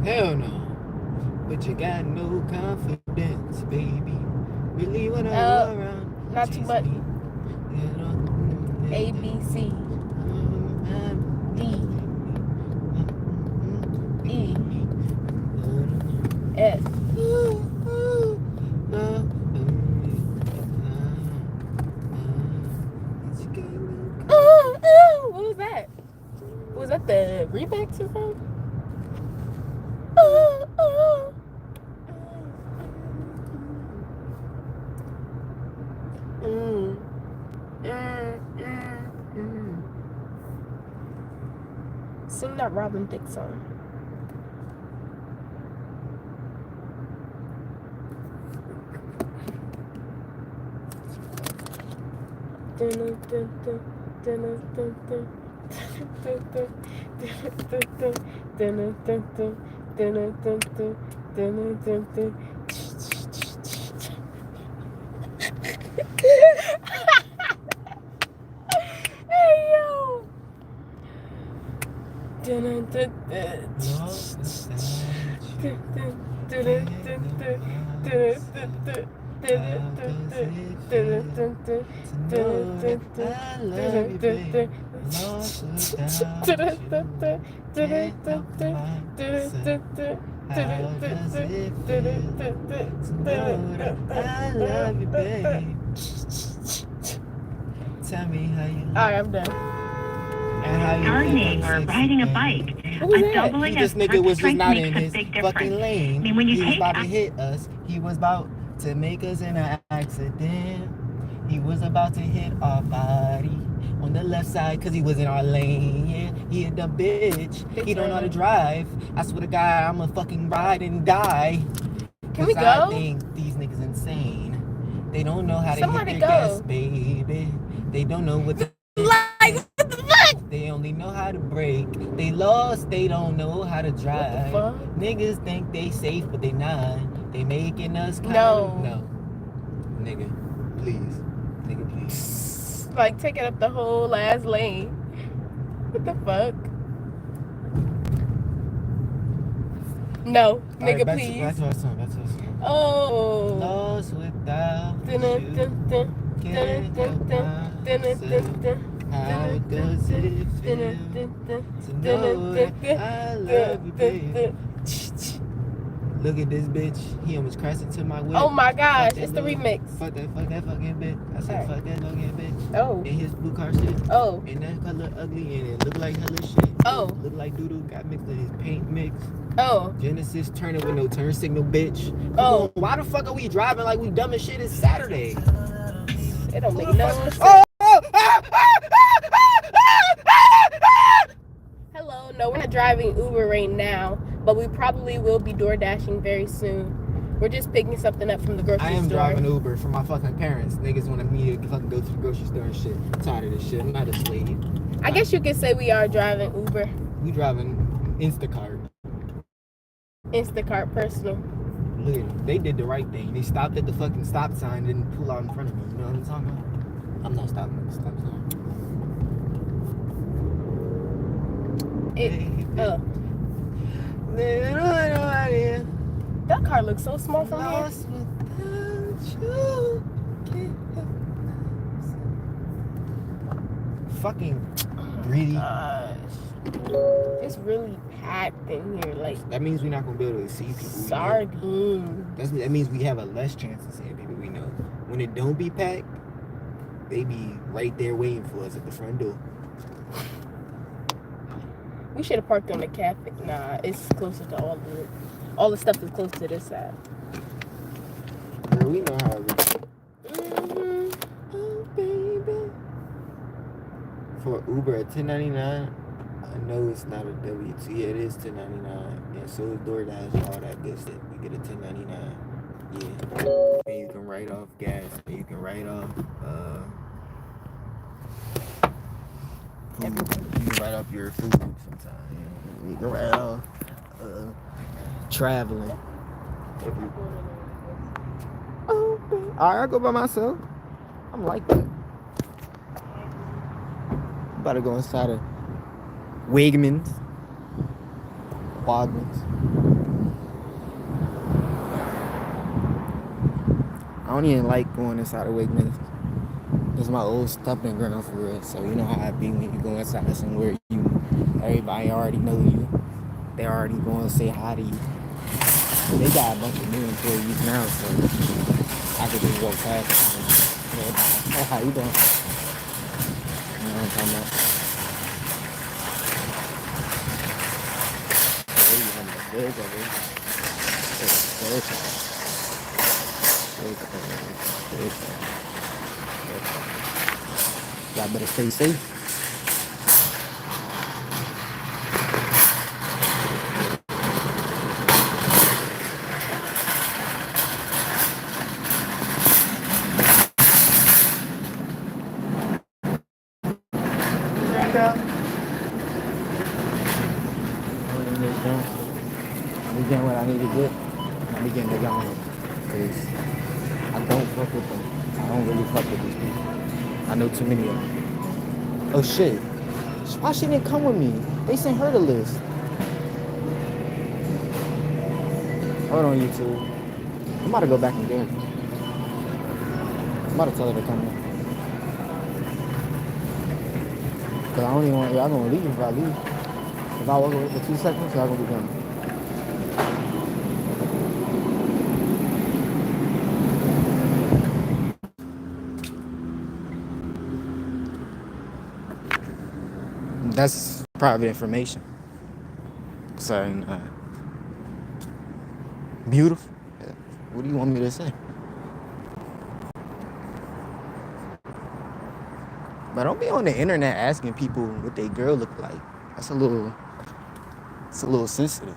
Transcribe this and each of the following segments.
Hell no. But you got no confidence, baby. Really wanna go around, not too chase much. me. You know, A, B, C, D, E, F. What was that? Was that the remix or something? Sing that Robin Thicke song. Hey yo. Tell me how you Alright, I'm done. Gardening or riding a bike. Doubling this as nigga was just strength not makes in a his big fucking difference. lane. I mean, when you He was take about to hit us. He was about to make us in an accident. He was about to hit our body on the left side because he was in our lane. Yeah, he a dumb bitch. He don't know how to drive. I swear to God, I'ma fucking ride and die. Can we Cause go? I think these niggas insane. They don't know how to Somebody hit go. their gas, baby. They don't know what the Like, what the fuck? They only know how to brake. They lost, they don't know how to drive. What the fuck? Niggas think they safe, but they not. They making us kind No. No. Nigga, please. Nigga, please. Like, taking up the whole last lane. What the fuck? No, nigga, Right, please. back to our song. Oh. Lost without you. Can't help myself. How does it feel to know that I love you, baby? Look at this bitch. He almost crashed into my whip. Oh my gosh, Fuck that it's the little- remix. Fuck that fucking bitch. I said, Alright. fuck that fucking bitch. Oh. And his blue car shit. Oh. And that color ugly and it look like hella shit. Oh. Look like doo-doo got mixed with his paint mix. Oh. Genesis turning with no turn signal, bitch. Come Oh. on, why the fuck are we driving like we dumb as shit? It's Saturday. It don't make no sense. Hello, no, we're not driving Uber right now, but we probably will be door dashing very soon. We're just picking something up from the grocery store. I am driving Uber for my fucking parents. Niggas wanted me to fucking go to the grocery store and shit. I'm tired of this shit. I'm not a slave. I guess you could say we are driving Uber. We driving Instacart. Instacart personal. Look at them. They did the right thing. They stopped at the fucking stop sign and didn't pull out in front of me. You know what I'm talking about? I'm not stopping at the stop sign. That car looks so small from here. Fucking greedy. It's really packed in here. Like, that means we're not gonna be able to see people. Sardine. That means we have a less chance of seeing people we know. When it don't be packed, they be right there waiting for us at the front door. We should have parked on the cafe. Nah, it's closer to all the stuff is close to this side. Girl, we know how it is. Oh, baby. For Uber at $10.99, I know it's not a W2. Yeah, it is $10.99. And so is DoorDash, all that good stuff. You get a $10.99. Yeah. And you can write off gas. And you can write off food. You can write off your food sometimes. You can write off traveling. Oh, alright, I go by myself. I'm like that. I'm about to go inside of Wegmans. don't even like going inside of Wegmans. It's my old stomping ground for real. So you know how it be when you go inside somewhere, everybody already know you. They already going to say hi to you. They got a bunch of new employees now, so I could just walk past them. Hey, how you doing? You know what I'm talking about? Y'all better stay safe. I'm getting what I need to get. I'm getting the gun. Because I don't fuck with them. I don't really fuck with these people. I know too many of them. Oh shit. Why she didn't come with me? They sent her the list. Hold on, YouTube. I'm about to go back and get her. I'm about to tell her to come in. Because I don't even want y'all gonna leave if I leave. If I walk away for 2 seconds, y'all gonna be gone. That's private information. Saying, beautiful. What do you want me to say? But don't be on the internet asking people what their girl look like. It's a little sensitive.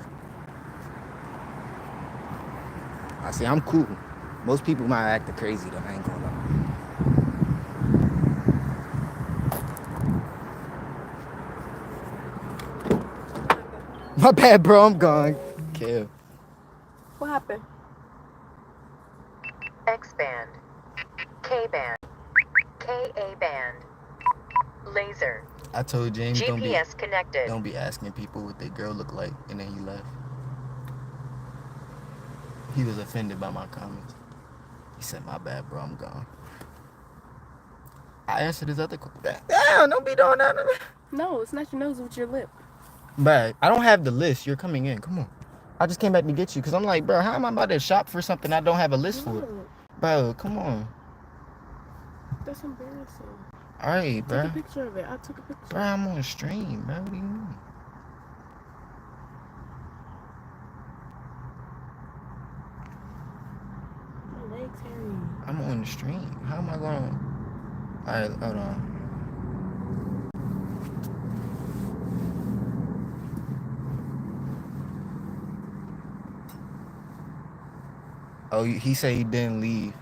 I say I'm cool. Most people might act crazy though. I ain't gonna lie. My bad, bro. I'm gone. Kill. What happened? X band, K band, KA band, laser. I told James GPS connected. Don't be asking people what their girl look like, and then he left. He was offended by my comments. He said, "My bad, bro. I'm gone." I answered his other question. Damn, don't be doing that. No, it's not your nose with your lip. But I don't have the list. You're coming in. Come on. I just came back to get you because I'm like, bro, how am I about to shop for something I don't have a list for? Bro, come on. That's embarrassing. All right, bro. Take a picture of it. I took a picture. Bro, I'm on stream, bro. What do you mean? My legs hairy. I'm on the stream. How am I going to... All right, hold on. Oh, he said he didn't leave.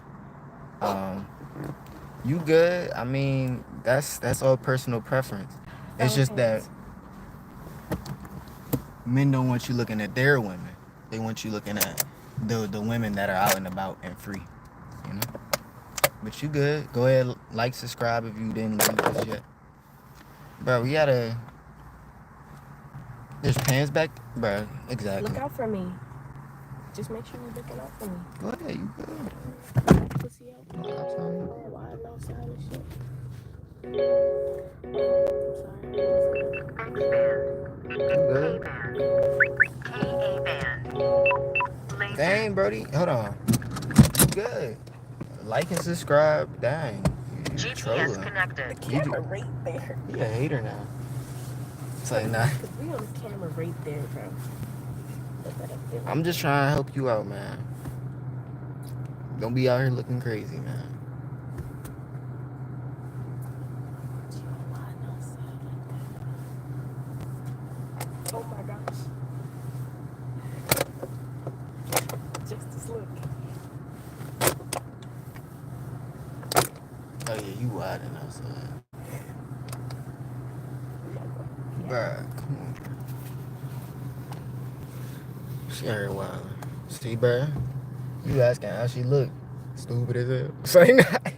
You good? I mean, that's all personal preference. It's just that men don't want you looking at their women. They want you looking at the women that are out and about and free. You know? But you good. Go ahead, like, subscribe if you didn't leave this yet. Bro, we gotta... There's pants back... Bro, exactly. Look out for me. Just make sure you're looking out for me. Go ahead, you good. Pussy out there. Why no sign of shit? I'm sorry. X band, K band, KA band, laser. Dang, Brody. Hold on. You good. Like and subscribe. Dang. GPS trolling. connected. The camera right there. You a hater now. It's like, nah. We on the camera right there, bro. I'm just trying to help you out, man. Don't be out here looking crazy, man. Oh my gosh. Just a slip. Oh yeah, you wildin' outside. Bruh, come on. She out here wildin'. See, bruh? You asking how she look. Stupid as hell. Say not.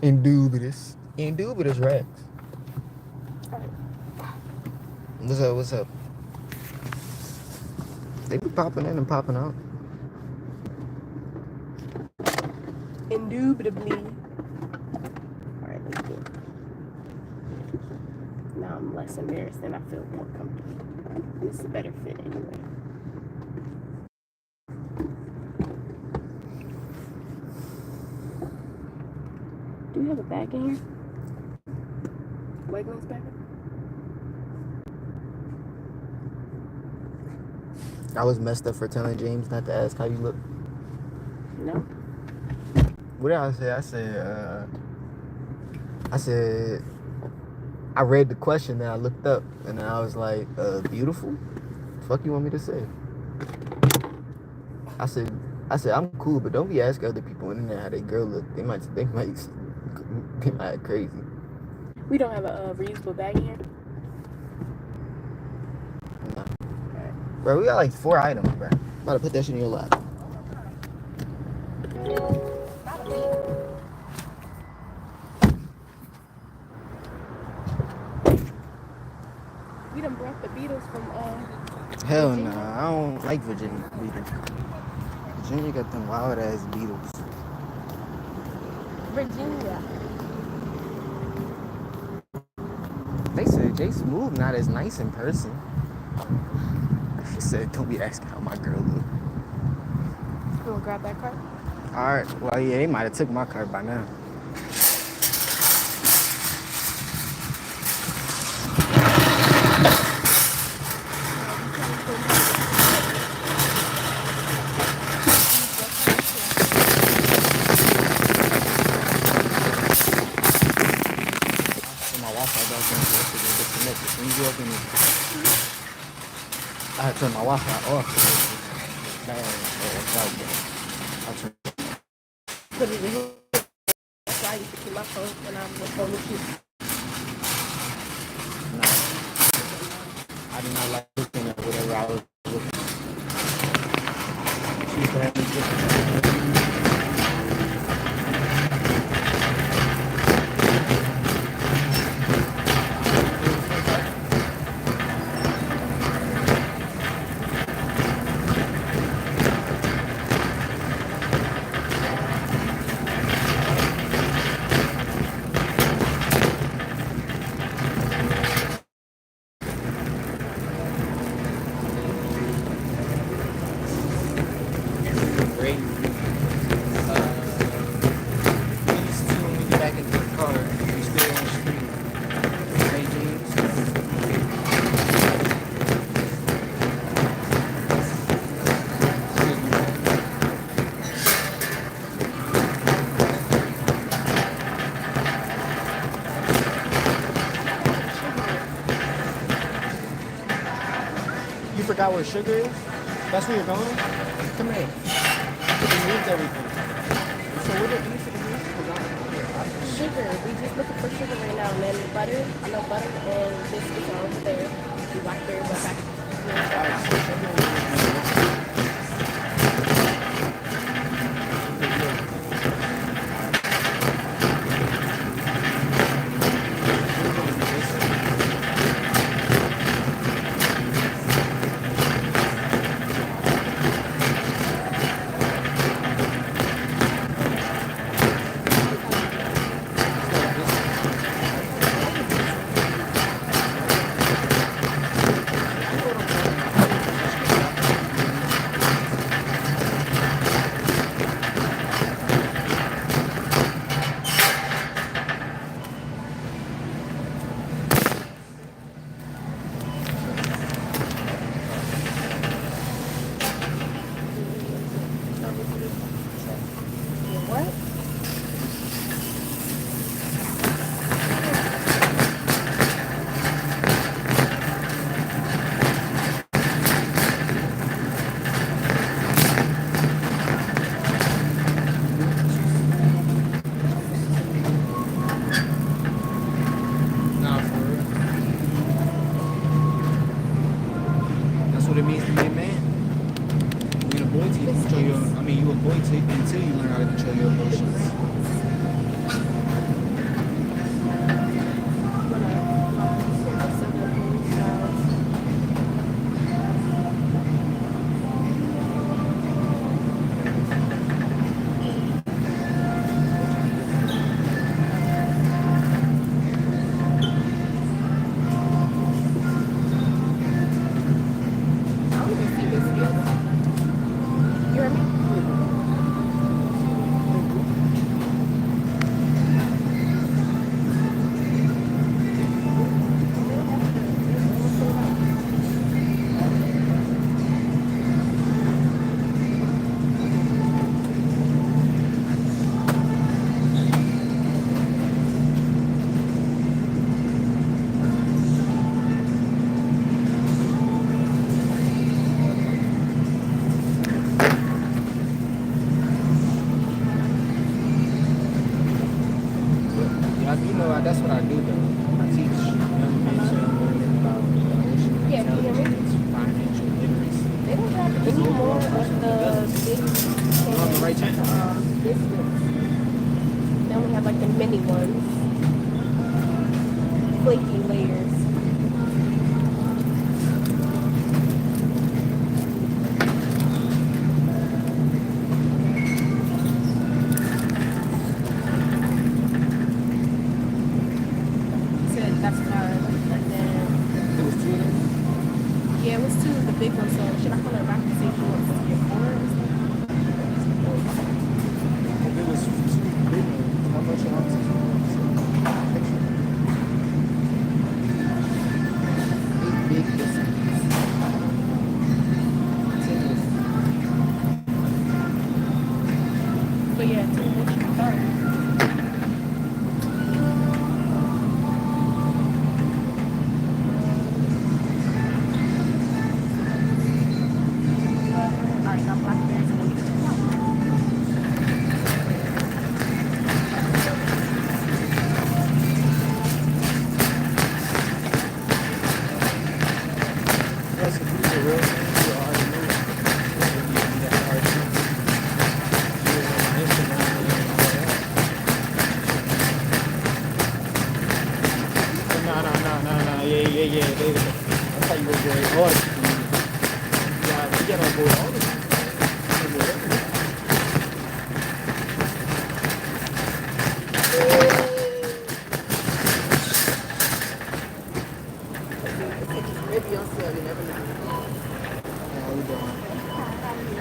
Indubitous. Indubitous Rex. What's up? What's up? They be popping in and popping out. Indubitably. Alright, let's do it. Now I'm less embarrassed and I feel more comfortable. This is a better fit anyway. Do you have a bag in here? Wegmans bag? I was messed up for telling James not to ask how you look. No. What did I say? I said, I read the question, then I looked up, and then I was like, beautiful? The fuck you want me to say? I said, I'm cool, but don't be asking other people on the internet how they girl look. They might act crazy. We don't have a reusable bag in here. Nah. Bro, we got like 4 items, bro. I'm about to put that shit in your lap. We done brought the Beatles from Hell Virginia. nah, I don't like Virginia Beatles. Virginia got them wild ass Beatles. Virginia. They said JSmoove not as nice in person. She said, don't be asking how my girl look. You wanna grab that card? Alright, well yeah, they might have took my card by now. I had to turn my Wi-Fi off. I'll turn. Put it in here. That's why I used to keep my phone when I'm on the phone with you. No. I did not like looking at whatever I was looking at. She used to have me great. These two, when we get back into the car, we stay on the street. Hey, James. You forgot where sugar is? That's where you're going? Come here. It moved everything. So what did you forget? Sugar. We just looking for sugar right now. And then butter. I know butter and biscuits are over there. We walk there, but back. What? Nah, for real. That's what it means to be a man. Being a boy, you control your. I mean, you a boy until you learn how to control your emotions. biscuits. Then we have like the mini ones, flaky layers. That's fine. And then It was 2 of them? yeah, it was 2 of the big ones. So should I call her back and see if she wants to get 4 or something? If it was 2 big ones, how much are ounces? Extra. 8 big biscuits. 10 But yeah, 2 which sorry. Alright, got blackberries and then That's a piece of real thing. You already knew it. You already knew it. You were on Instagram and all that. Nah. Yeah. That's how you avoid all the people. Yeah, you gotta avoid all the people. maybe you'll see, you never know. How we doing?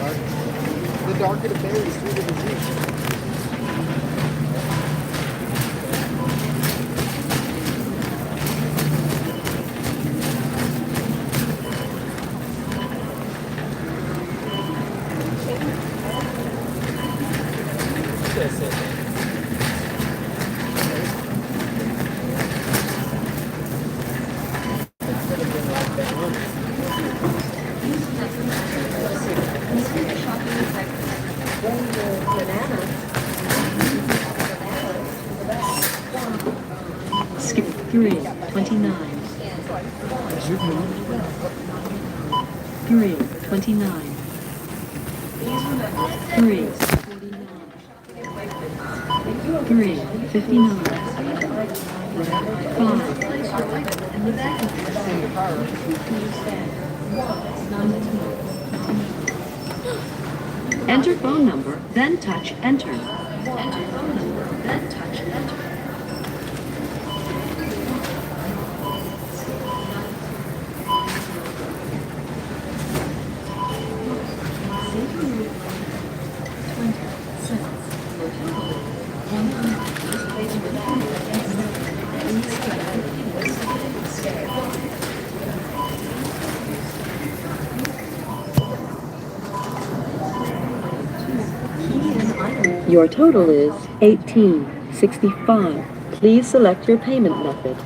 The darker the berry, the sweeter the juice. That's it. Skip 3, 29. 3, 29. 3, 49. 3, 59. 5. Enter phone number, then touch enter. Enter phone number, then touch enter. Your total is $18.65. Please select your payment method.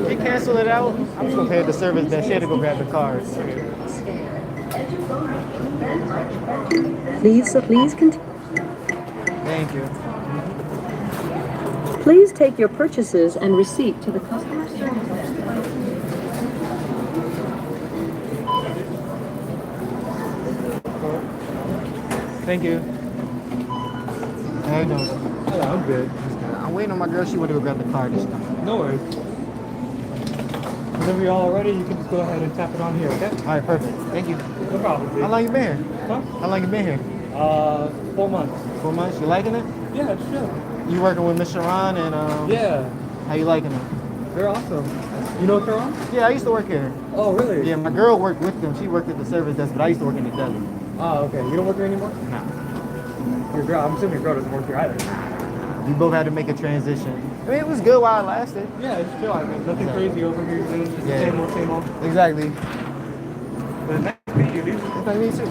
They cancel it out. I'm just gonna pay the service desk. She had to go grab the cards. Please continue. Thank you. Please take your purchases and receipt to the customer service desk. Thank you. How you doing? Hello, I'm good. I'm waiting on my girl. She went to go grab the card this time. No worries. Whenever you're all ready, you can just go ahead and tap it on here, okay? All right, perfect. Thank you. No problem, dude. How long you been here? Huh? How long you been here? 4 months. 4 months. You liking it? Yeah, it's chill. You working with Miss Sharon and Yeah, how you liking it? they're awesome. You know Sharon? Yeah, I used to work here. Oh, really? Yeah, my girl worked with them. She worked at the service desk, but I used to work in the deli. Oh, okay. You don't work here anymore? Nah. Your girl, I'm assuming your girl doesn't work here either. We both had to make a transition. I mean, it was good while it lasted. Yeah, it's chill. I mean, nothing crazy over here. You know, just Yeah. same old, same old. Exactly. But nice to meet you, dude. It's like me too.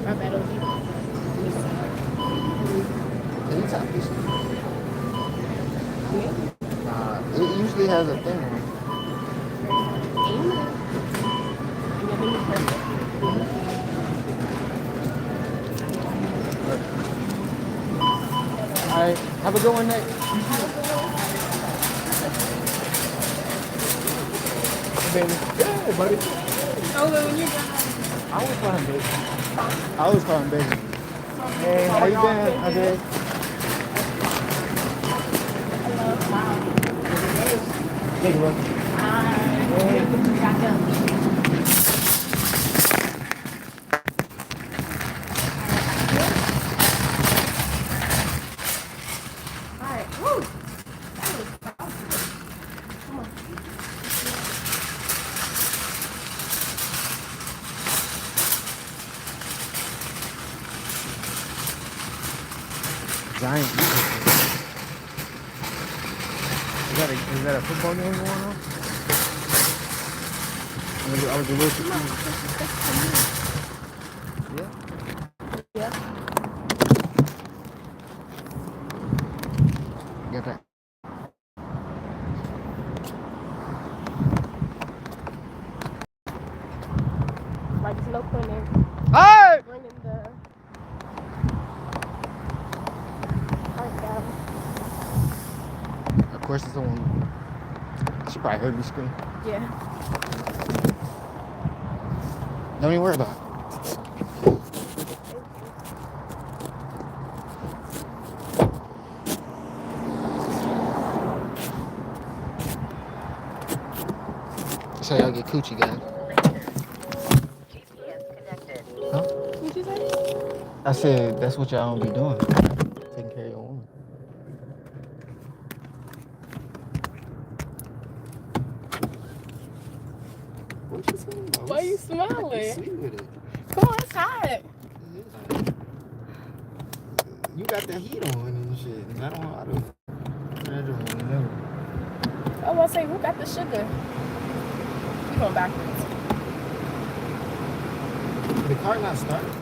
My bad, OG. It usually has a thing. All right, have a good one, Nick. Baby. Yeah, buddy. Oh, wait, when you're done. I always call him baby. I always call him baby. Hey, how you been? I did. Take a look. Giant. Is that a football game going on? I was a little confused. Yeah? Yeah. Get that. Like, there's no point in Hey! bringing the cart down. Of course, it's on. She probably heard me scream. Yeah. Don't even worry about it. That's how y'all get coochie, guys. GPS connected. Huh? What'd you say? I said, that's what y'all don't be doing. Taking care of your woman. What you saying? Why you smiling? Sweet with it. Come on, it's hot. You got the heat on and shit. And I don't know how to. I don't know. I was gonna say, who got the sugar? We going backwards. The car not starting?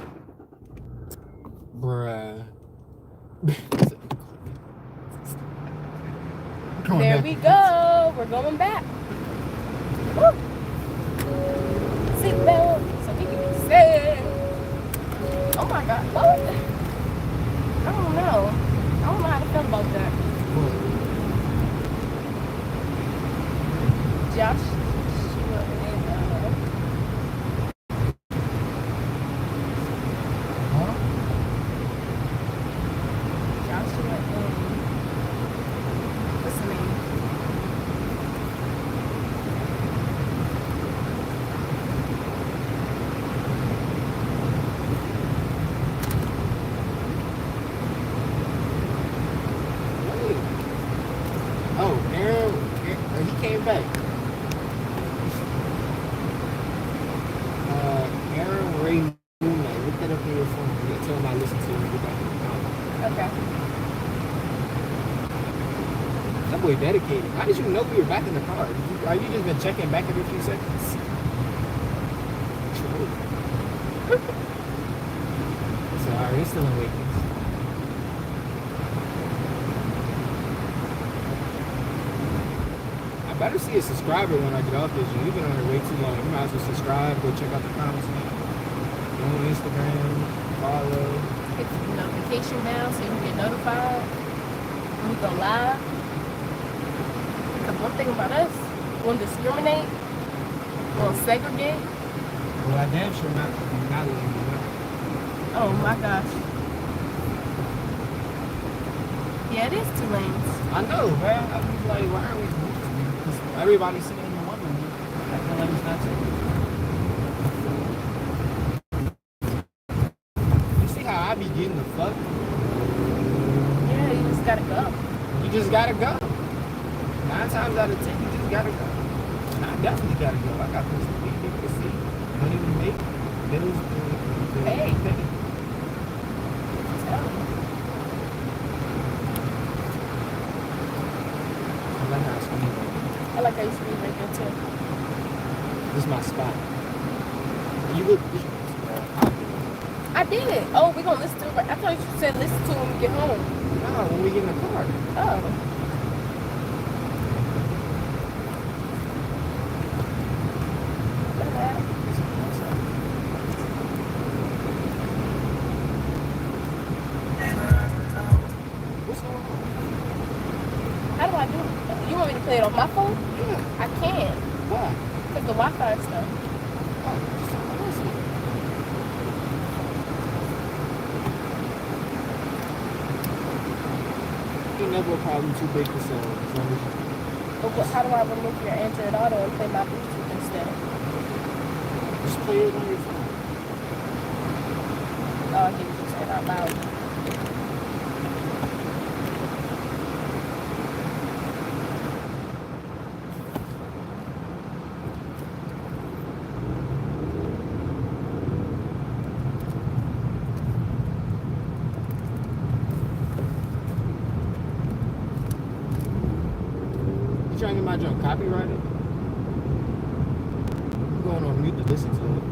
Bruh. There we go. We're going back. Woo. Seatbelt so we can be safe. Oh my God. What? I don't know. I don't know how to feel about that. Josh. Huh? Joshua and what's the name? Wait. Oh, Aaron, he came back. boy dedicated. How did you know we were back in the car? Are you just been checking back every few seconds? True. So, alright, it's still in Wakens. I better see a subscriber when I get off this. You've been on it way too long. You might as well subscribe. Go check out the comments, man. Go on Instagram, follow. Hit the notification bell so you can get notified when we go live. Because one thing about us, we won't discriminate, we won't segregate. Well, I damn sure not letting you know. Oh my gosh. Yeah, it is 2 lanes. I know, man. I was like, why are we moving? Because everybody's sitting in the one lane. I feel like it's not too. You see how I be getting the fuck? Yeah, you just gotta go. You just gotta go. 9 times out of 10, you just gotta go. And I definitely gotta go. I got things to be people to see. Money to make. Bills to Hey. pay. Tell me. I like how I speed. I like how you speak right there too. This is my spot. You look good. I did. Oh, we gonna listen to it. I thought you said listen to it when we get home. No, when we get in the car. Oh. What's going on? How do I do it? You want me to play it on my phone? Yeah. I can. Why? Because the Wi-Fi stuff. Oh, just turn my voice on. Ain't never a problem too big to solve as long as you But how do I remove your Android Auto and play my Bluetooth instead? just play it on your phone. Oh, I get what you're saying out loud. You trying to get my junk copyrighted? I'm going on mute to listen to it.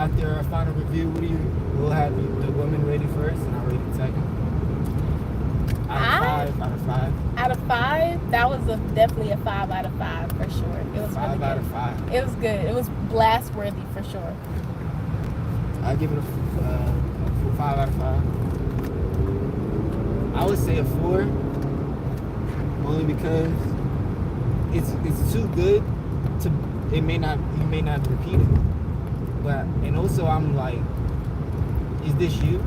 after our final review, we'll have the women rated first, and I'll rate it second. Out of 5. Out of 5, that was definitely a 5 out of 5 for sure. It was 5 really out good. of 5. It was good. It was blast worthy for sure. I give it a 5 out of 5. I would say a 4, only because it's too good to. You may not repeat it, but and also I'm like, is this you?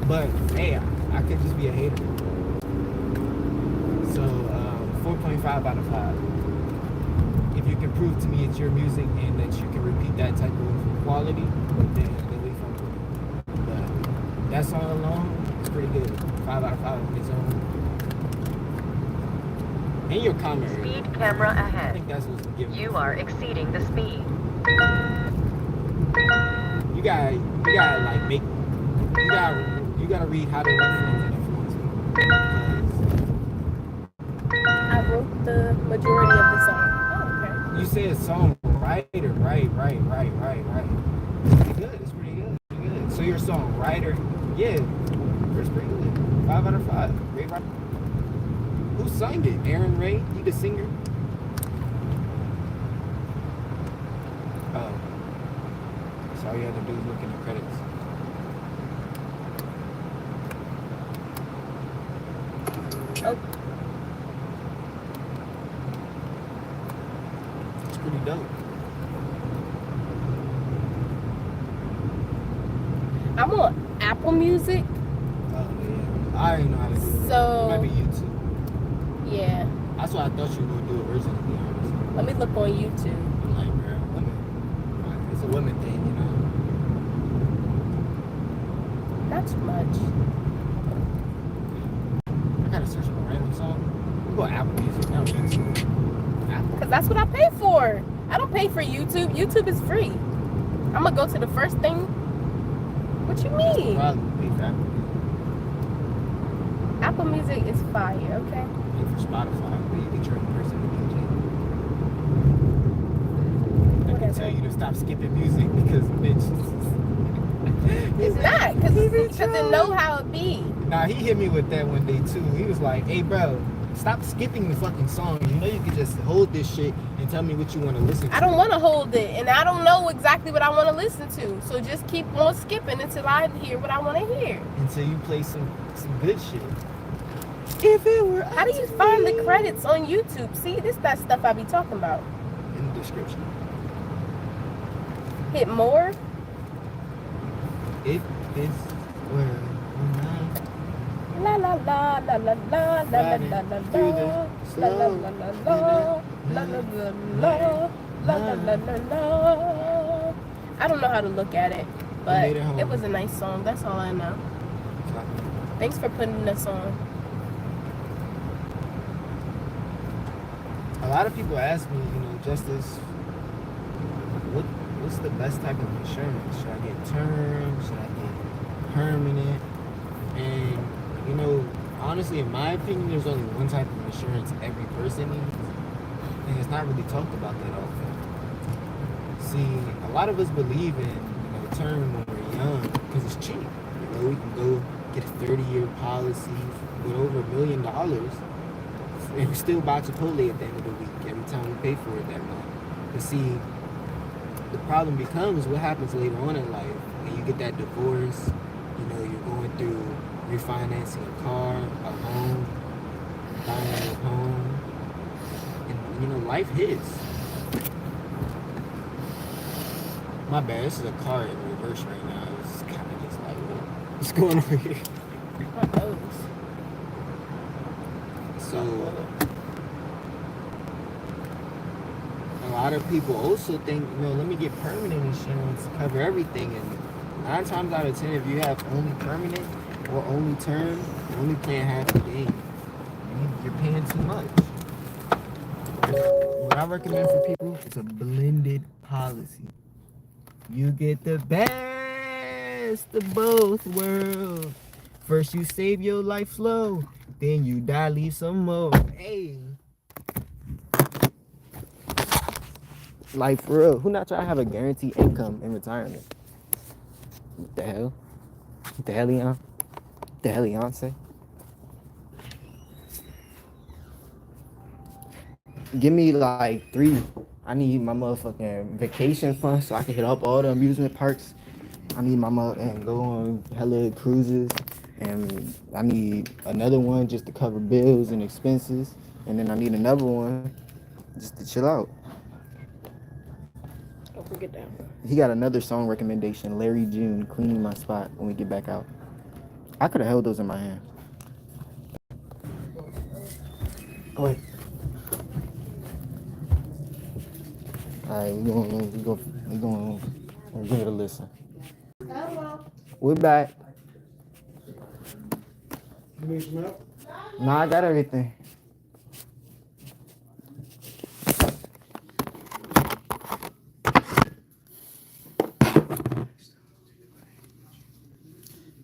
But hey, I could just be a hater. So 4.5 out of 5. If you can prove to me it's your music and that you can repeat that type of quality, then we from it. But that song alone is pretty good. 5 out of 5 on its own. And your comment. Speed camera I ahead. think that's what's given. You are exceeding the speed. You gotta like make. You gotta read how to influence people. I wrote the majority of the song. Oh, okay. You say a song writer, right. It's good. It's pretty good. So you're a songwriter, yeah. It's pretty good. 5 out of 5. Great writer. Who signed it? Aaron Ray? He the singer? Oh. So all you had to do is look in the credits. Oh, It's pretty dope. I'm on Apple Music, Oh yeah. I didn't know how to do it. so It might be YouTube. yeah. That's what I thought you were gonna do originally, to be honest. Let me look on YouTube. I'm like, bro, women. It's a women thing, you know. Not too much. I gotta search for a random song. We go Apple Music, not YouTube. Apple. Cause that's what I pay for. I don't pay for YouTube. YouTube is free. I'm gonna go to the first thing. What you mean? Probably pay for Apple Music. Apple Music is fire, okay? Pay for Spotify, where you get your in-person DJ. I can Whatever. tell you to stop skipping music because, bitch. It's not, cause it know how it be. Nah, he hit me with that one day too. He was like, hey, bro, stop skipping the fucking song. You know you can just hold this shit and tell me what you want to listen to. I don't want to hold it, and I don't know exactly what I want to listen to. So just keep on skipping until I hear what I want to hear. Until you play some good shit. If it were How do you find the credits on YouTube? See, this that stuff I be talking about. in the description. Hit more. If this were La la la la la la la la la la la la la la la la la la la la. I don't know how to look at it, but it was a nice song. That's all I know. Thanks for putting this on. a lot of people ask me, you know, Justice, what's the best type of insurance? Should I get term? Should I get permanent? And you know, honestly, in my opinion, there's only one type of insurance every person needs, and it's not really talked about that often. See, a lot of us believe in, you know, term when we're young because it's cheap. You know, we can go get a 30-year policy with over $1 million, and we still buy Chipotle at the end of the week every time we pay for it that month. But see, the problem becomes what happens later on in life when you get that divorce. You know, you're going through refinancing a car, a home, buying a home, and you know, life hits. My bad, this is a car in reverse right now. It's kind of just like, what's going on here? So, a lot of people also think, you know, let me get permanent insurance to cover everything. And 9 times out of 10, if you have only permanent or only term, you're only playing half the game. You're paying too much. What I recommend for people is a blended policy. You get the best of both worlds. First you save your life slow, then you die, leave some more. Hey. Like, for real, who not trying to have a guaranteed income in retirement? What the hell? What the hell, Leon? What the hell, Beyonce? Give me like 3. I need my motherfucking vacation fund so I can hit up all the amusement parks. I need my and go on hella cruises, and I need another one just to cover bills and expenses, and then I need another one just to chill out. Don't forget that. He got another song recommendation, Larry June, Cleaning My Spot, when we get back out. I could have held those in my hand. Oh, wait. Alright, we're going to give it a listen. Hello. We're back. You need some help? Nah, I got everything.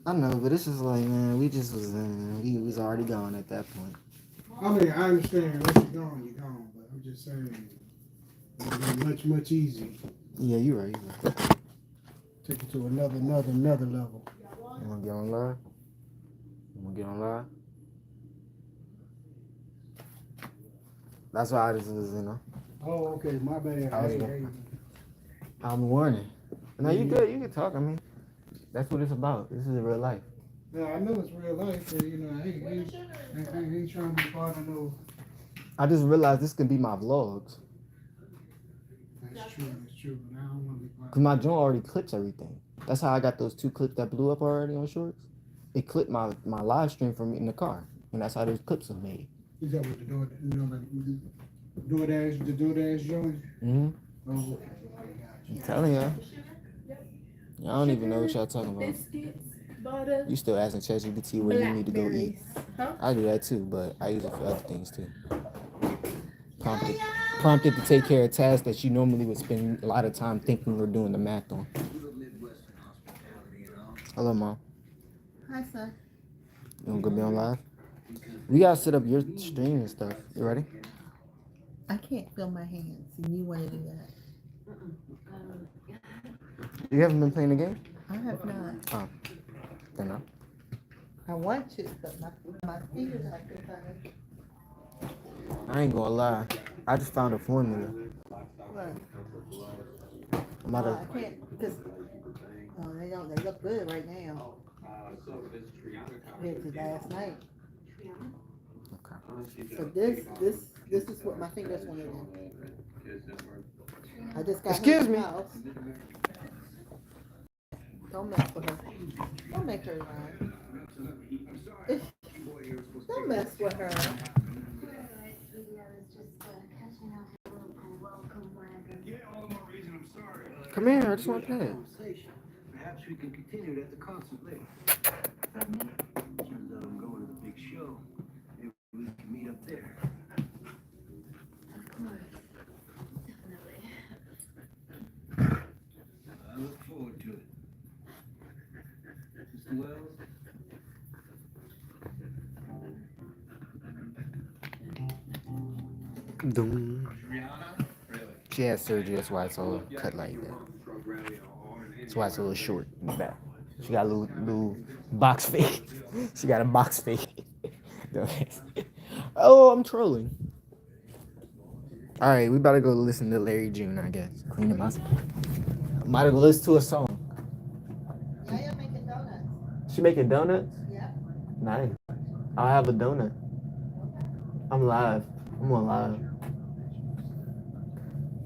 I know, but this is like, man, we was already gone at that point. I mean, I understand once you're gone, but I'm just saying it'll be much, much easier. Yeah, you're right. Take it to another level. You wanna get on live? That's why I just was, Oh, okay, my bad. I'm warning. No, you good. You can talk. I mean, that's what it's about. This is real life. Yeah, I know it's real life, but I ain't trying to be part of no. I just realized this could be my vlogs. That's true. But I don't want to be part Cause my joint already clips everything. That's how I got those 2 clips that blew up already on shorts. It clipped my live stream from in the car, and that's how those clips are made. Is that what the DoorDash joint? Mm-hmm. Oh, okay. I'm telling y'all. Y'all don't even know what y'all talking about. Biscuits, butter, You still asking ChatGPT where you need to go eat. Huh? I do that too, but I use it for other things too. Prompted to take care of tasks that you normally would spend a lot of time thinking or doing the math on. Hello, Mom. Hi, son. You want to go be on live? We gotta set up your stream and stuff. You ready? I can't feel my hands, and you want to do that. You haven't been playing the game? I have not. Oh, then no. I want to, but my fingers are tired. I ain't gonna lie. I just found a formula. What? I'm about I can't because they look good right now compared to last night. Okay. So this is what my fingers want to do. I just got Excuse her in the me. house. Don't mess with her. Don't make her run. Don't mess with her. Come here, I just want to play it. Perhaps we can continue it at the concert later. Turns out I'm going to the big show. Maybe we can meet up there. Of course. Definitely. I look forward to it. Mr. Wells? Doom. She has surgery, that's why it's all cut like that. That's why it's a little short in the back. She got a little box face. She got a box face. Oh, I'm trolling. All right, we about to go listen to Larry June, I guess. Cleaning my spot. Might have go listen to a song. Yaya making donuts. She making donuts? Yeah. Nice. I'll have a donut. I'm live. I'm on live.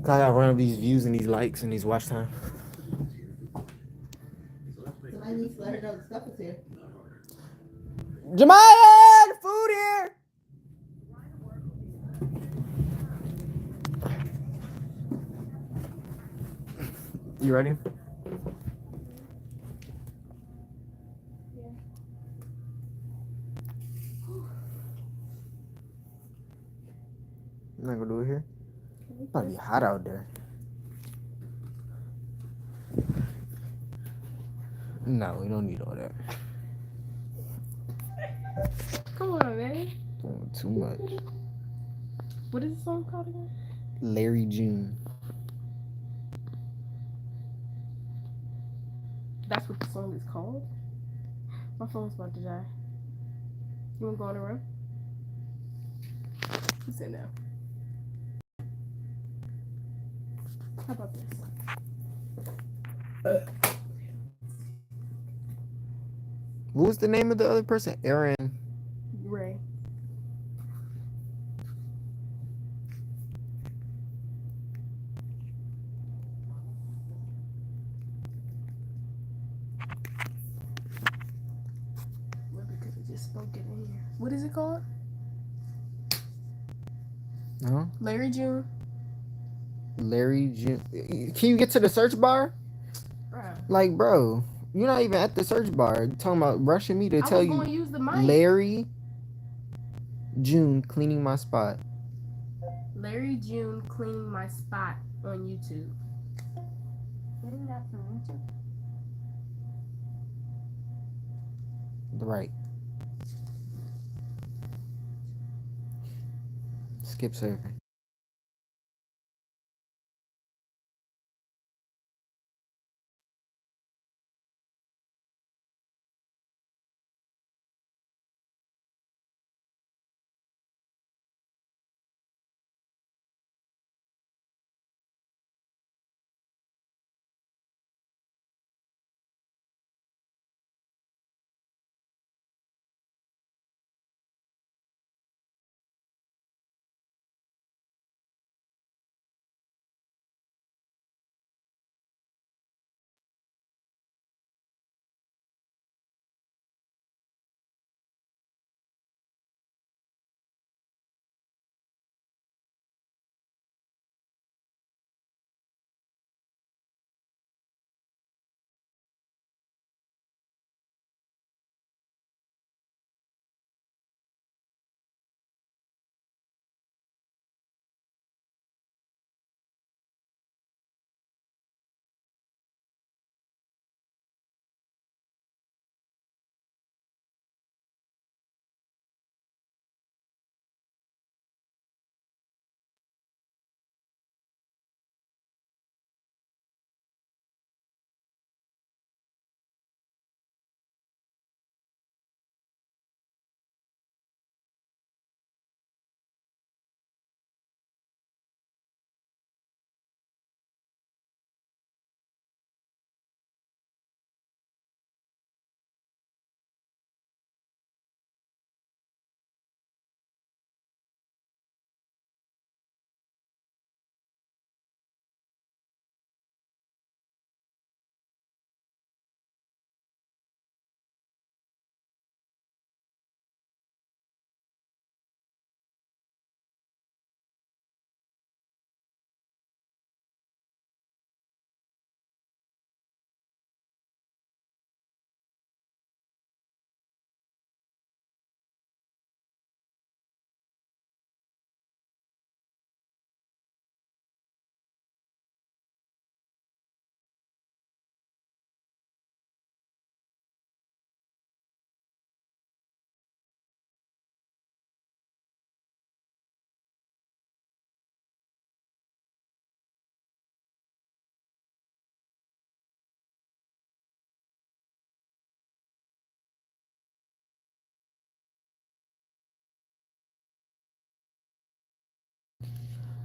I gotta run up these views and these likes and these watch time. Somebody needs to let her know the stuff is here. Jemiah, the food here. You ready? I'm not gonna do it here. It's about to be hot out there. No, we don't need all that. Come on, man. Doing too much. What is the song called again? Larry June. That's what the song is called? My phone's about to die. You wanna go in the room? Who said no? How about this? What was the name of the other person? Aaron. Ray. Well, because I just spoke it in here. What is it called? No. Larry June. Larry June. Can you get to the search bar? Bruh. Like, bro, you're not even at the search bar. You're talking about rushing me to I tell was you gonna use the mic. Larry June cleaning my spot. Larry June cleaning my spot on YouTube. Getting that from YouTube. Right. Skip surfing.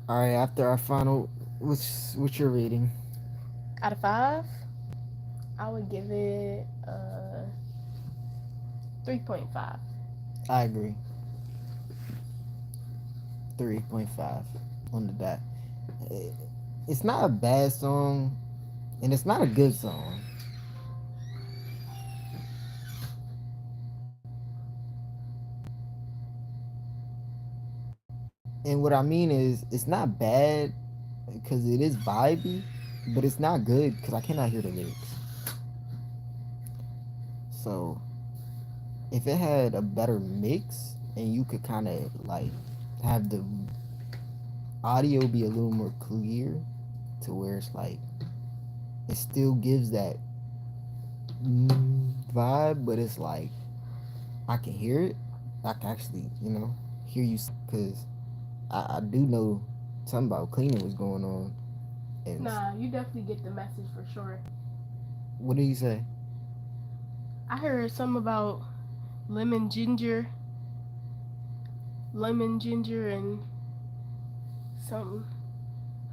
All right. After our final, what's your rating? Out of 5, I would give it 3.5. I agree. 3.5 on the dot. It's not a bad song, and it's not a good song. And what I mean is, it's not bad because it is vibey, but it's not good because I cannot hear the lyrics. So if it had a better mix and you could kind of like have the audio be a little more clear to where it's like it still gives that vibe, but it's like I can hear it. I can actually, hear you because I do know something about cleaning was going on. And Nah, you definitely get the message for sure. what did he say? I heard something about lemon ginger, and something.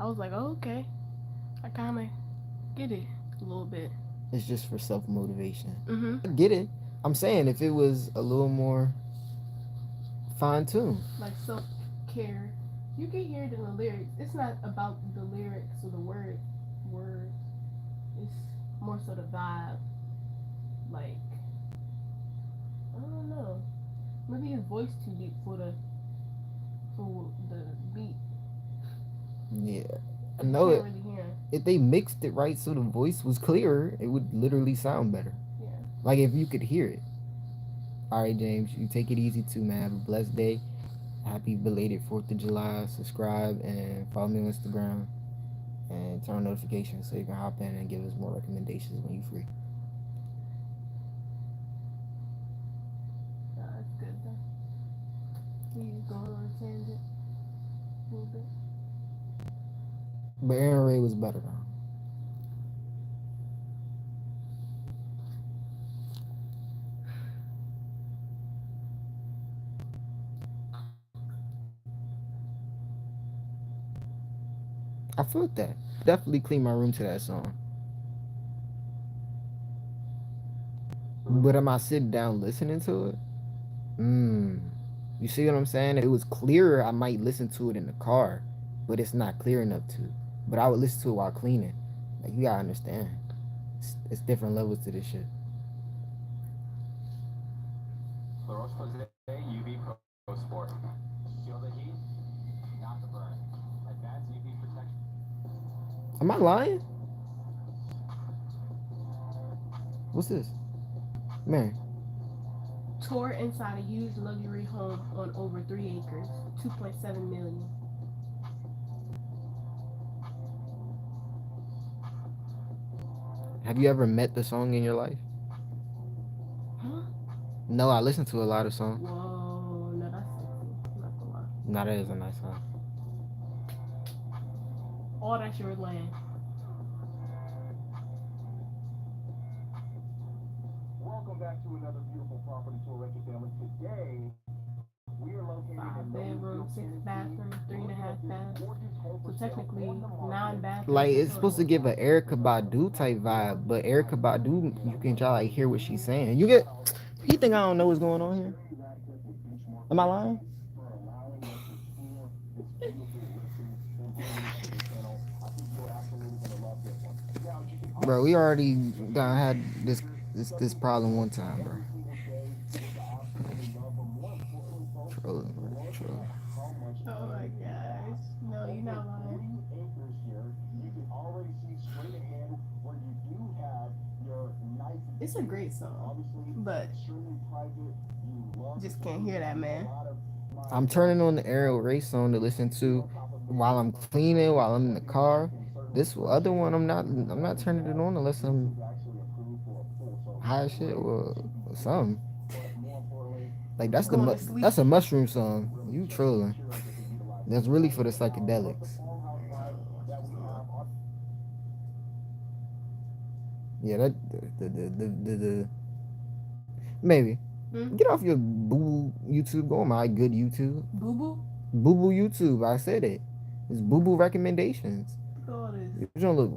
I was like, oh, okay. I kind of get it a little bit. It's just for self motivation. Mm-hmm. I get it. I'm saying if it was a little more fine tuned. Like self-care. You can hear it in the lyrics. It's not about the lyrics or the word. It's more so the vibe. Like, I don't know. Maybe his voice too deep for the beat. Yeah. I You know can't it. really hear. If they mixed it right so the voice was clearer, it would literally sound better. Yeah. Like if you could hear it. All right, James, you take it easy too, man. Have a blessed day. Happy belated 4th of July. Subscribe and follow me on Instagram and turn on notifications so you can hop in and give us more recommendations when you're free. Nah, that's good though. He's going on a tangent a little bit. But Aaron Ray was better though. I felt that. Definitely clean my room to that song. But am I sitting down listening to it? You see what I'm saying? If it was clearer, I might listen to it in the car, but it's not clear enough to. But I would listen to it while cleaning. Like you gotta understand, it's different levels to this shit. The Roche-Posay UV Pro Sport. Shield the heat, not the burn. Advanced UV protection. Am I lying? What's this, man? Tour inside a huge luxury home on over 3 acres, 2.7 million. Have you ever met the song in your life? Huh? No, I listen to a lot of songs. Whoa, no, that's sexy. I'm not gonna lie. No, that is a nice song. All that's your land. Welcome back to another beautiful property tour, Reggie family. Today, we are located 5 bedrooms, 6 bathrooms, 3.5 baths. So technically, 9 bathrooms. Like it's supposed to give an Erica Badu type vibe, but Erica Badu, you can try like hear what she's saying. You get, you think I don't know what's going on here? Am I lying? Bro, we already done had this problem one time, bro. Trolling, bro. Trolling. Oh my gosh. No, you're not lying. It's a great song, but just can't hear that, man. I'm turning on the Aerial Race song to listen to while I'm cleaning, while I'm in the car. This other one, I'm not turning it on unless I'm high as shit or something. Like that's a mushroom song. You trolling? That's really for the psychedelics. Yeah, that the maybe. Get off your boo YouTube. Go on my good YouTube. Boo boo? Boo boo YouTube. I said it. It's boo boo recommendations. Look at all this. You don't look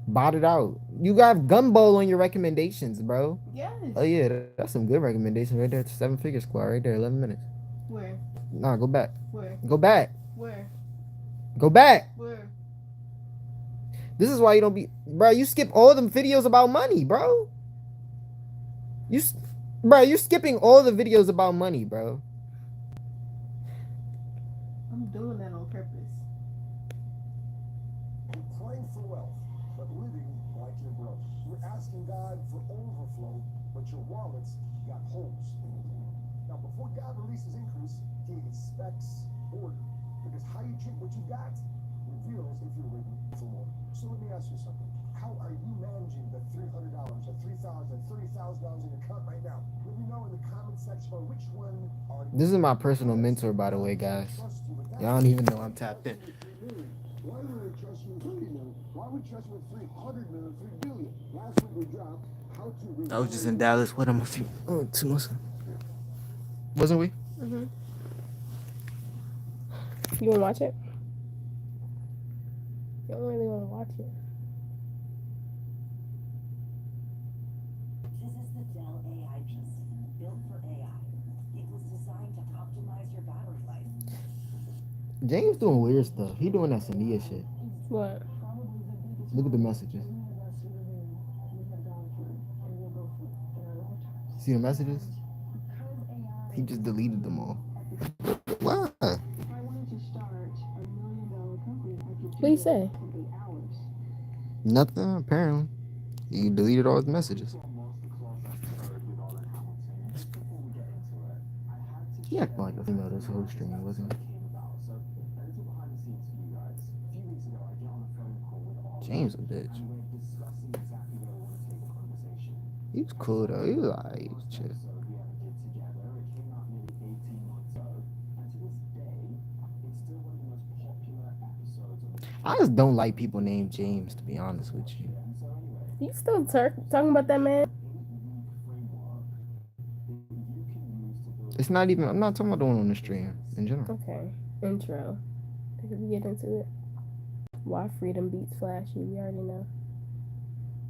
botted out. You got Gumbo on your recommendations, bro. Yes. Oh yeah, that's some good recommendations right there. 7-figure squad right there. 11 minutes. Where? Nah, go back. Where? Go back. Where? Go back. Where? This is why you don't be, bro. You skip all them videos about money, bro. Bro, you're skipping all the videos about money, bro. I'm doing that on purpose. You're praying for wealth, but living like you're broke. You're asking God for overflow, but your wallet's got holes in it. Now, before God releases increase, He expects order. Because how you treat what you got reveals if you're ready for more. So let me ask you something. How are you managing the $300, the $3,000, $30,000 in your account right now? Let me know in the comment section on which one are you. This is my personal mentor, by the way, guys. Y'all don't even know I'm tapped in. Why would I trust you with $30 million? Why would we trust you with $300 million, $3 billion? Last week we dropped I was just in Dallas with him 2 months ago. Wasn't we? Mm-hmm. You wanna watch it? You don't really wanna watch it. This is the Dell AI PC, built for AI. It was designed to optimize your battery life. James doing weird stuff. He doing that Sania shit. What? Look at the messages. See the messages? He just deleted them all. Why? What do you say? Nothing, apparently. He deleted all his messages. He acting like a female this whole stream, wasn't he? James a bitch. He was cool though. He was alright. He was chill. I just don't like people named James, to be honest with you. You still talking about that man? It's not even. I'm not talking about the one on the stream in general. Okay. Intro. If we get into it. Why freedom beats flashy, we already know.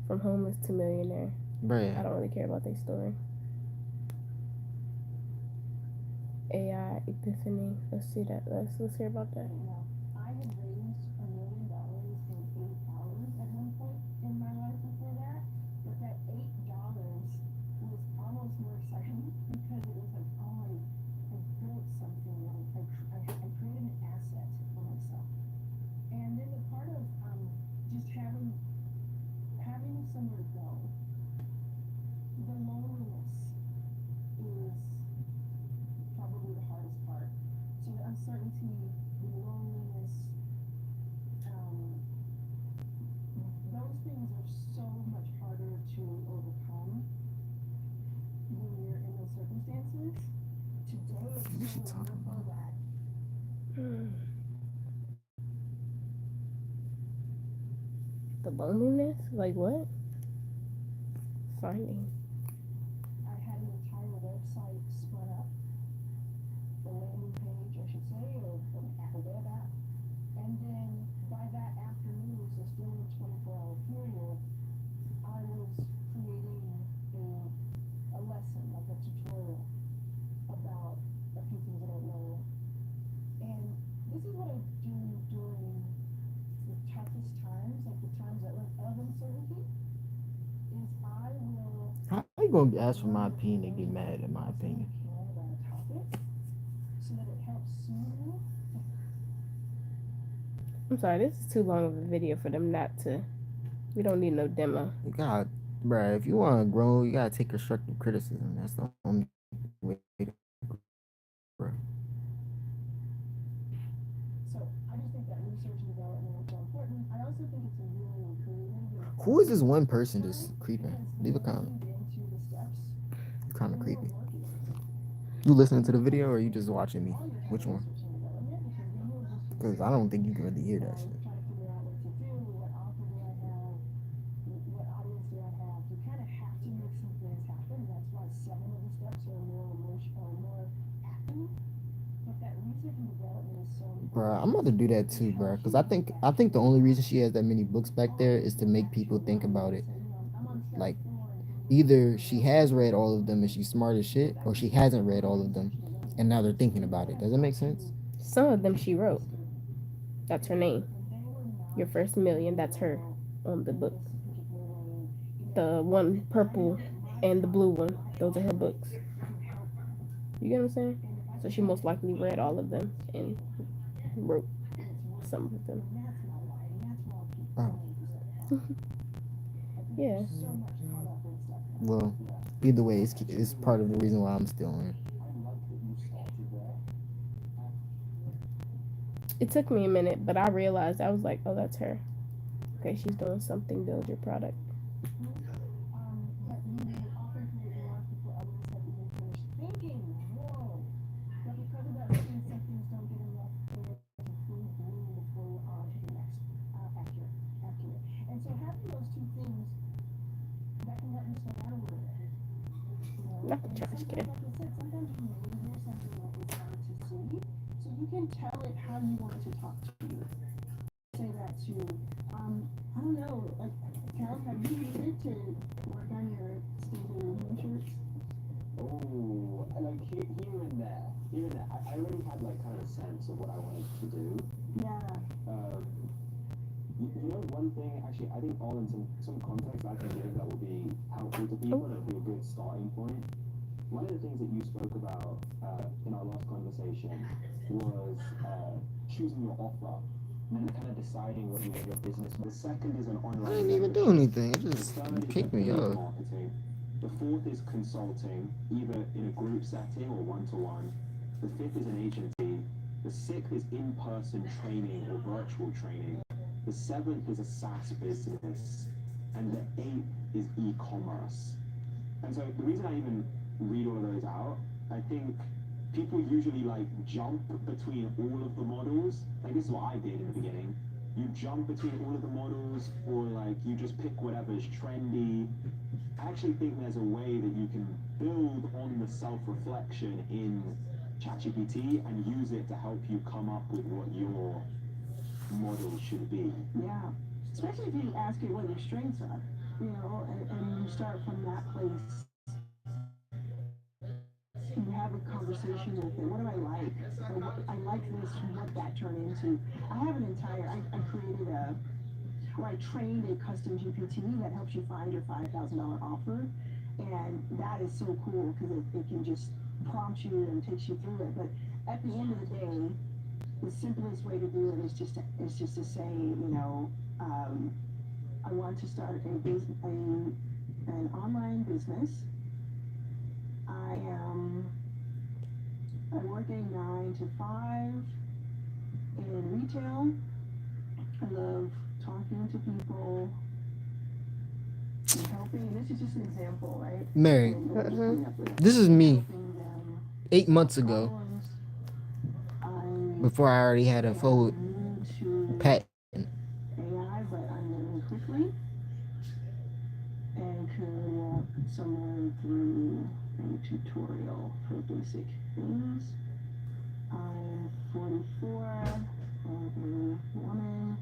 From homeless to millionaire. Bruh. I don't really care about their story. AI epiphany. Let's see that. Let's hear about that. I had raised $1 million in 8 hours at one point in my life before that, but that $8 was almost more exciting because it was like, oh, I built something, I created an asset for myself. And then the part of just having somewhere to go, the loneliness is probably the hardest part. So the uncertainty, the loneliness, those things are so much harder to overcome when you're in those circumstances. Today it's so wonderful that The loneliness? Like what? Finding. I had an entire website spun up, the landing page, I should say, or a web app. And then by that afternoon, so still in a 24-hour period, I was creating a lesson, like a tutorial about a few things that I know. And this is what I do during the toughest times, like the times that of uncertainty, is I will How you gonna ask for my opinion and get mad at my opinion? about a topic so that it helps soothe me. I'm sorry, this is too long of a video for them not to. We don't need no demo. You got, bruh, if you want to grow, you gotta take constructive criticism. That's the only way to grow. So I just think that research and development is so important. I also think it's a really creative. Who is this one person just creeping? Leave a comment. Into the steps. You're kind of creepy. You listening to the video or you just watching me? Which one? Because I don't think you can really hear that shit. Trying to figure out what to do, what author do I have, what audience do I have. You kind of have to make some things happen. That's why 7 of the steps are more emotional, more acting. But that research and development is so important. Bruh, I'm about to do that too, bruh. Because I think the only reason she has that many books back there is to make people think about it. Like, either she has read all of them and she's smart as shit, or she hasn't read all of them and now they're thinking about it. Does that make sense? Some of them she wrote. That's her name. Your First Million, that's her on the book. The one purple and the blue one, those are her books. You get what I'm saying? So she most likely read all of them and wrote some of them. Oh. Yeah. Well, either way, it's part of the reason why I'm still on it. It took me a minute, but I realized, I was like, oh, that's her. Okay, she's doing something, build your product. And so having those two things that can let you start sometimes, like I said, sometimes you may hear something that is hard to say, so you can tell it how you want it to talk to you. Say that to, I don't know, like, Carol, have you needed to work on your stable movement shirts? Oh, like here and there. I already had like kind of a sense of what I wanted to do. Yeah. You know, one thing, actually, I think all in some context I can give that will be helpful to people and it'll be a good starting point. One of the things that you spoke about in our last conversation was choosing your offer and kind of deciding what you want your business. The second is an online. I didn't even do anything. It The just third is kicked me affiliate off. marketing. The fourth is consulting, either in a group setting or one-to-one. The fifth is an agency. The sixth is in-person training or virtual training. The seventh is a SaaS business. And the eighth is e-commerce. And so the reason I even read all of those out, I think people usually like jump between all of the models. Like this is what I did in the beginning. You jump between all of the models, or like you just pick whatever's trendy. I actually think there's a way that you can build on the self-reflection in ChatGPT and use it to help you come up with what your model should be. Yeah, especially if you ask it what your strengths are, you know, and you start from that place. You have a conversation with it. What do I like? Or what, I like this. What that turned into? I have an entire. I created I trained a custom GPT that helps you find your $5,000 offer, and that is so cool because it can just prompt you and takes you through it. But at the end of the day, the simplest way to do it is just to say, you know, I want to start an online business. I work a 9 to 5 in retail. I love talking to people and helping. This is just an example, right? Mary, this is me 8 months ago. Before I already had a full patent. AI, but I'm learning quickly and can walk someone through a tutorial for basic things. I'm 44, I'm a woman,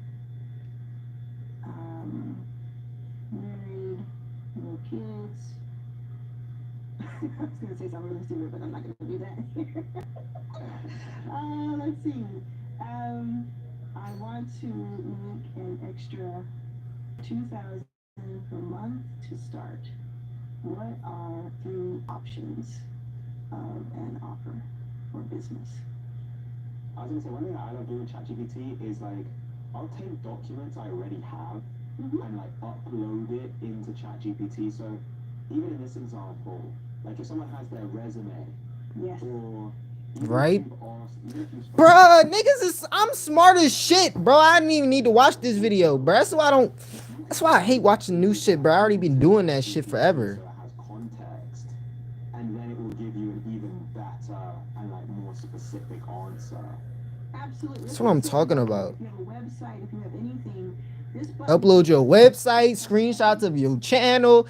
married, no kids. I was going to say something really stupid, but I'm not going to do that here. Let's see. I want to make an extra $2,000 per month to start. What are 3 options of an offer for business? I was gonna say, one thing that I love doing with ChatGPT is like, I'll take documents I already have and like upload it into ChatGPT. So even in this example, like if someone has their resume, yes, or right? Bruh, niggas is, I'm smart as shit, bro. I didn't even need to watch this video, bro. That's why I hate watching new shit, bro. I already been doing that shit forever. So it has context, and then it will give you an even better and like more specific answer. Absolutely. That's what I'm talking about. If you have a website, if you have anything, upload your website, screenshots of your channel,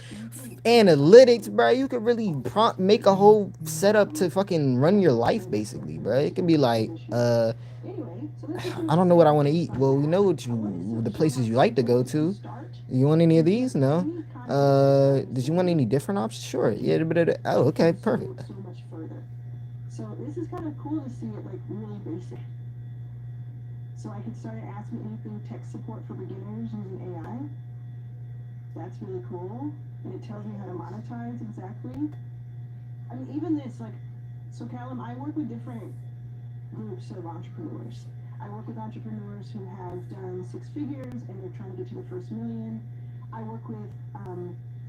analytics, bro. You could really make a whole setup to fucking run your life, basically, bro. It can be like, I don't know what I want to eat. Well, we know the places you like to go to. You want any of these? No. Did you want any different options? Sure. Yeah. Oh, okay, perfect. So this is kind of cool to see it like really basic. So I can start asking anything tech support for beginners using AI. That's really cool. And it tells me how to monetize exactly. I mean, even this, like, so Callum, I work with different groups of entrepreneurs. I work with entrepreneurs who have done 6 figures and they're trying to get to the first million. I work with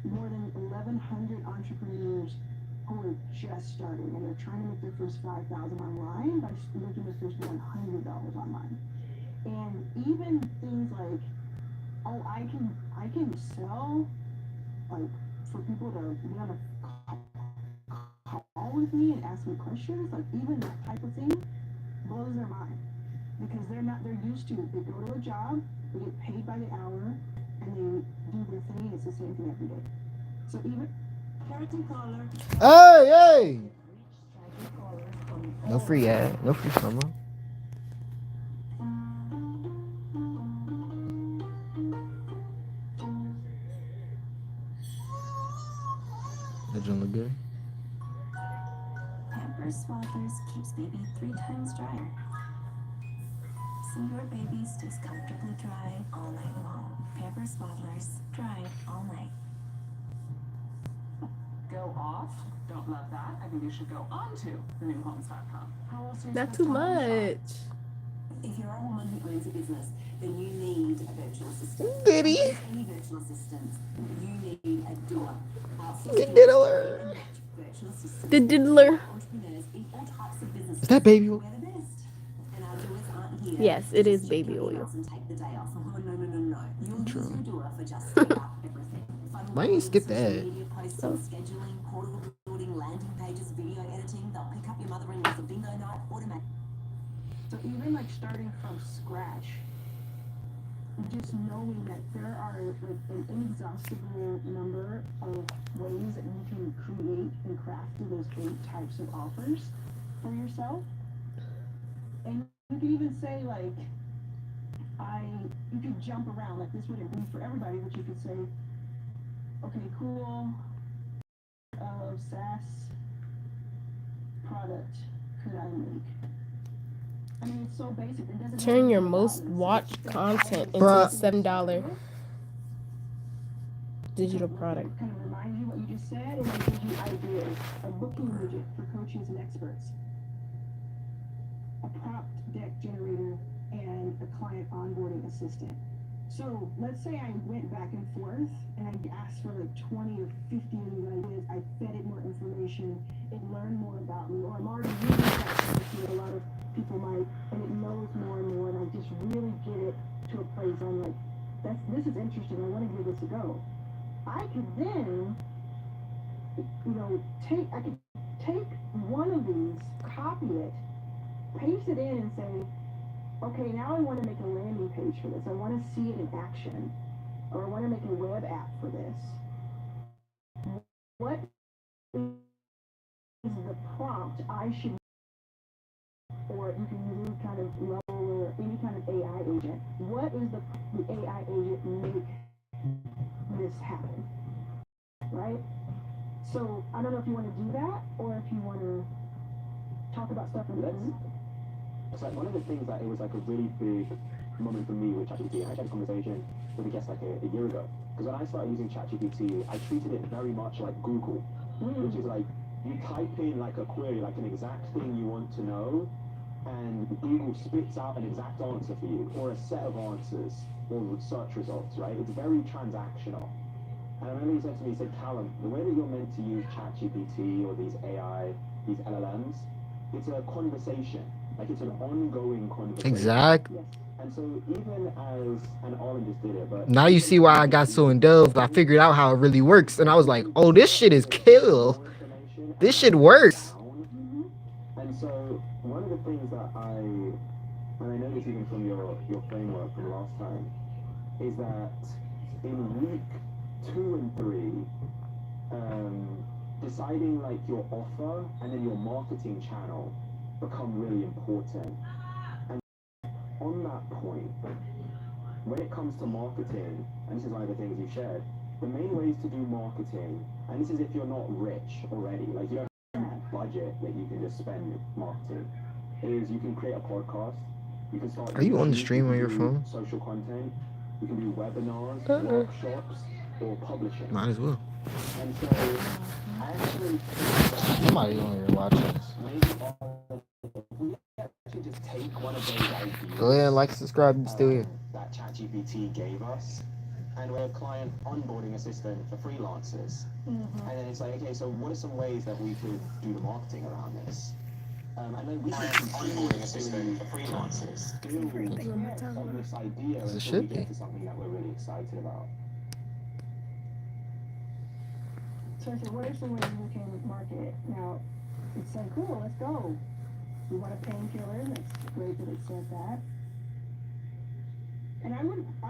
more than 1,100 entrepreneurs who are just starting and they're trying to make their first $5,000 online by making their first $100 online. And even things like, oh, I can sell, like, for people to be on a call with me and ask me questions, like even that type of thing blows their mind because they're used to, they go to a job, they get paid by the hour, and they do their thing. It's the same thing every day. So even Hey, hey! No free ad. No free promo. That don't look good. Pampers Swaddlers keeps baby 3 times drier. So your baby stays comfortably dry all night long. Pampers Swaddlers, dry all night. Go off? Don't love that. I think you should go on to thenewhomes.com. How else are you Not supposed too to home shop? much. If you're a woman who owns a business, then you need a virtual assistant. Diddy. Any virtual assistant, you need a doer. The diddler. Virtual assistant. The diddler. Entrepreneurs in all types of businesses. Is that baby oil? We're the best. And our doers aren't here. Yes, it to is just check baby your oil. emails and take the day off. Oh, no. You'll True. use your doer for just about everything. Funnel Why ain't skip social that? media posting, scheduling, portal building, landing pages, video editing. They'll pick up your mother-in-law for bingo night, automatic. So even like starting from scratch, just knowing that there are like an inexhaustible number of ways that you can create and craft those 8 types of offers for yourself. And you could even say like, you could jump around, like this wouldn't be for everybody, but you could say, okay, cool, SaaS product could I make? I mean, it's so basic. It doesn't Turn your most watched content into Bruh. a $7 digital product. Kind of reminds you what you just said, and it gives you ideas. A booking widget for coaches and experts, a prompt deck generator, and a client onboarding assistant. So let's say I went back and forth and I asked for like 20 or 50 of these ideas. I fed it more information. It learned more about me, or I'm already using ChatGPT, a lot of people might, and it knows more and more, and I just really get it to a place I'm like, this is interesting. I want to give this a go. I could then, I could take one of these, copy it, paste it in, and say, okay, now I want to make a landing page for this. I want to see it in action, or I want to make a web app for this. What is the prompt I should, or you can use any kind of level or any kind of AI agent. What is the AI agent make this happen, right? So I don't know if you want to do that, or if you want to talk about stuff in this. It's like one of the things that it was like a really big moment for me with ChatGPT. I had a conversation with a guest like a year ago. Because when I started using ChatGPT, I treated it very much like Google, which is like you type in like a query, like an exact thing you want to know, and Google spits out an exact answer for you, or a set of answers, or search results, right? It's very transactional. And I remember he said to me, he said, Callum, the way that you're meant to use ChatGPT or these AI, these LLMs, it's a conversation. Like it's an ongoing conversation. Exactly. And so even as, and Arlen just did it, but Now you see why I got so indulged. I figured out how it really works, and I was like, "Oh, this shit is kill. This shit works." And so one of the things that and I know this even from your framework from last time, is that in week 2 and 3, deciding like your offer and then your marketing channel become really important. And on that point, when it comes to marketing, and this is one of the things you shared, the main ways to do marketing, and this is if you're not rich already, like you don't have a budget that you can just spend marketing, is you can create a podcast, you can start. Are you on the stream on your phone? Social content, you can do webinars, workshops, or publishing. Might as well. And so I actually Somebody on here watching this. just take one of those ideas. Go ahead and like, subscribe, and still here. That ChatGPT gave us, and we're a client onboarding assistant for freelancers. And then it's like, okay, so what are some ways that we could do the marketing around this? And then we should onboarding assistant for freelancers. Build on this idea until we get to something that we're really excited about. So I said, what are some ways we can market? Now, it's like, cool, let's go. We want a painkiller. That's great that it said that. And I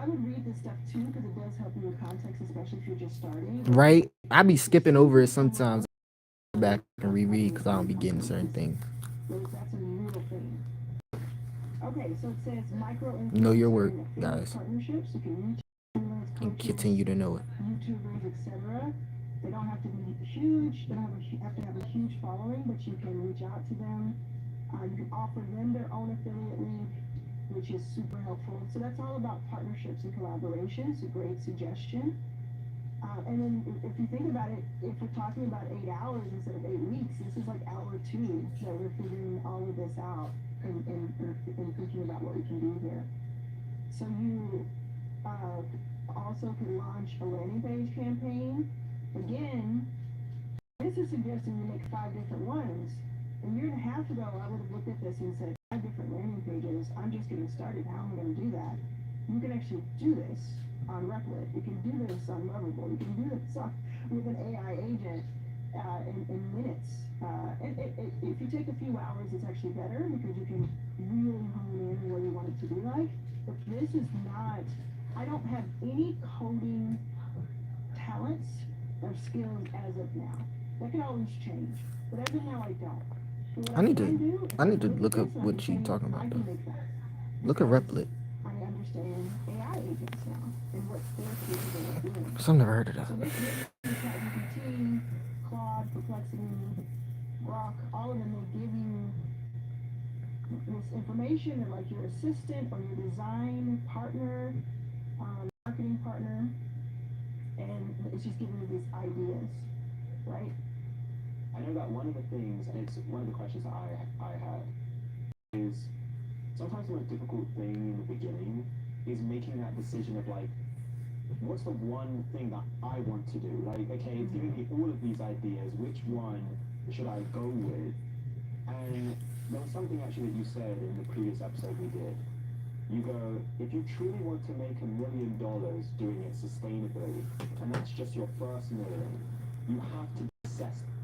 would read this stuff too, because it does help you in context, especially if you're just starting. Right. I be skipping over it sometimes. Back and reread because I don't be getting certain things. That's a real thing. Okay, so it says micro Know your influencer work, and affiliate guys, partnerships. You can reach freelance and coaches, continue to know it. YouTubers, etc. They don't have to be huge. They don't have to have a huge following, but you can reach out to them. You can offer them their own affiliate link, which is super helpful. So that's all about partnerships and collaboration. It's a great suggestion. And then if you think about it, if we're talking about 8 hours instead of 8 weeks, this is like hour 2 that we're figuring all of this out and thinking about what we can do here. So you also can launch a landing page campaign. Again, this is suggesting you make 5 different ones. A year and a half ago, I would have looked at this and said, 5 different landing pages. I'm just getting started. How am I going to do that? You can actually do this on Replit. You can do this on Lovable. You can do this with an AI agent in minutes. And if you take a few hours, it's actually better because you can really hone in what you want it to be like. But this is not, I don't have any coding talents or skills as of now. That can always change. But as of now, I don't. I need to look up what you talking about though. Look at Replit. I understand AI agents now and what they're capable of doing. I've never heard of that. So this is ChatGPT, Claude, Perplexity, Grok, all of them, they give you this information. They're like your assistant or your design partner, marketing partner, and it's just giving you these ideas, right? I know that one of the things, and it's one of the questions that I had, is sometimes the most difficult thing in the beginning is making that decision of like, what's the one thing that I want to do? Like, okay, it's giving me all of these ideas, which one should I go with? And there was something actually that you said in the previous episode we did. You go, if you truly want to make $1 million doing it sustainably, and that's just your first million, you have to be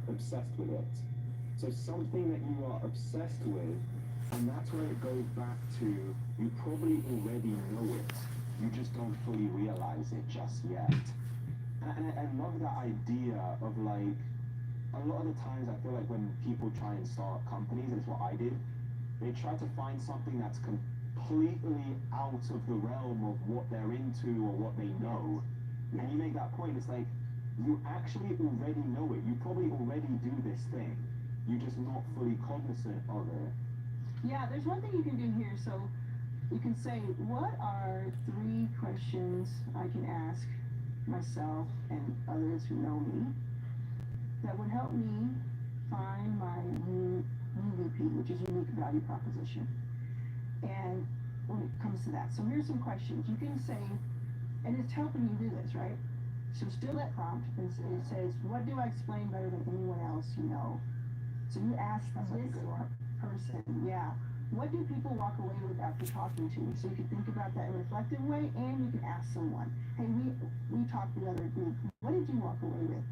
obsessed with it. So something that you are obsessed with, and that's where it goes back to, you probably already know it, you just don't fully realize it just yet. And I love that idea of like, a lot of the times I feel like when people try and start companies, and it's what I did, they try to find something that's completely out of the realm of what they're into or what they know. And you make that point, it's like, you actually already know it. You probably already do this thing. You're just not fully cognizant of it. Yeah, there's one thing you can do here. So you can say, what are 3 questions I can ask myself and others who know me that would help me find my UVP, which is unique value proposition. And when it comes to that, so here's some questions. You can say, and it's helping you do this, right? So still that prompt, and it says, what do I explain better than anyone else you know? So you ask this person, yeah, what do people walk away with after talking to you? So you can think about that in a reflective way, and you can ask someone, hey, we talked the other group, what did you walk away with?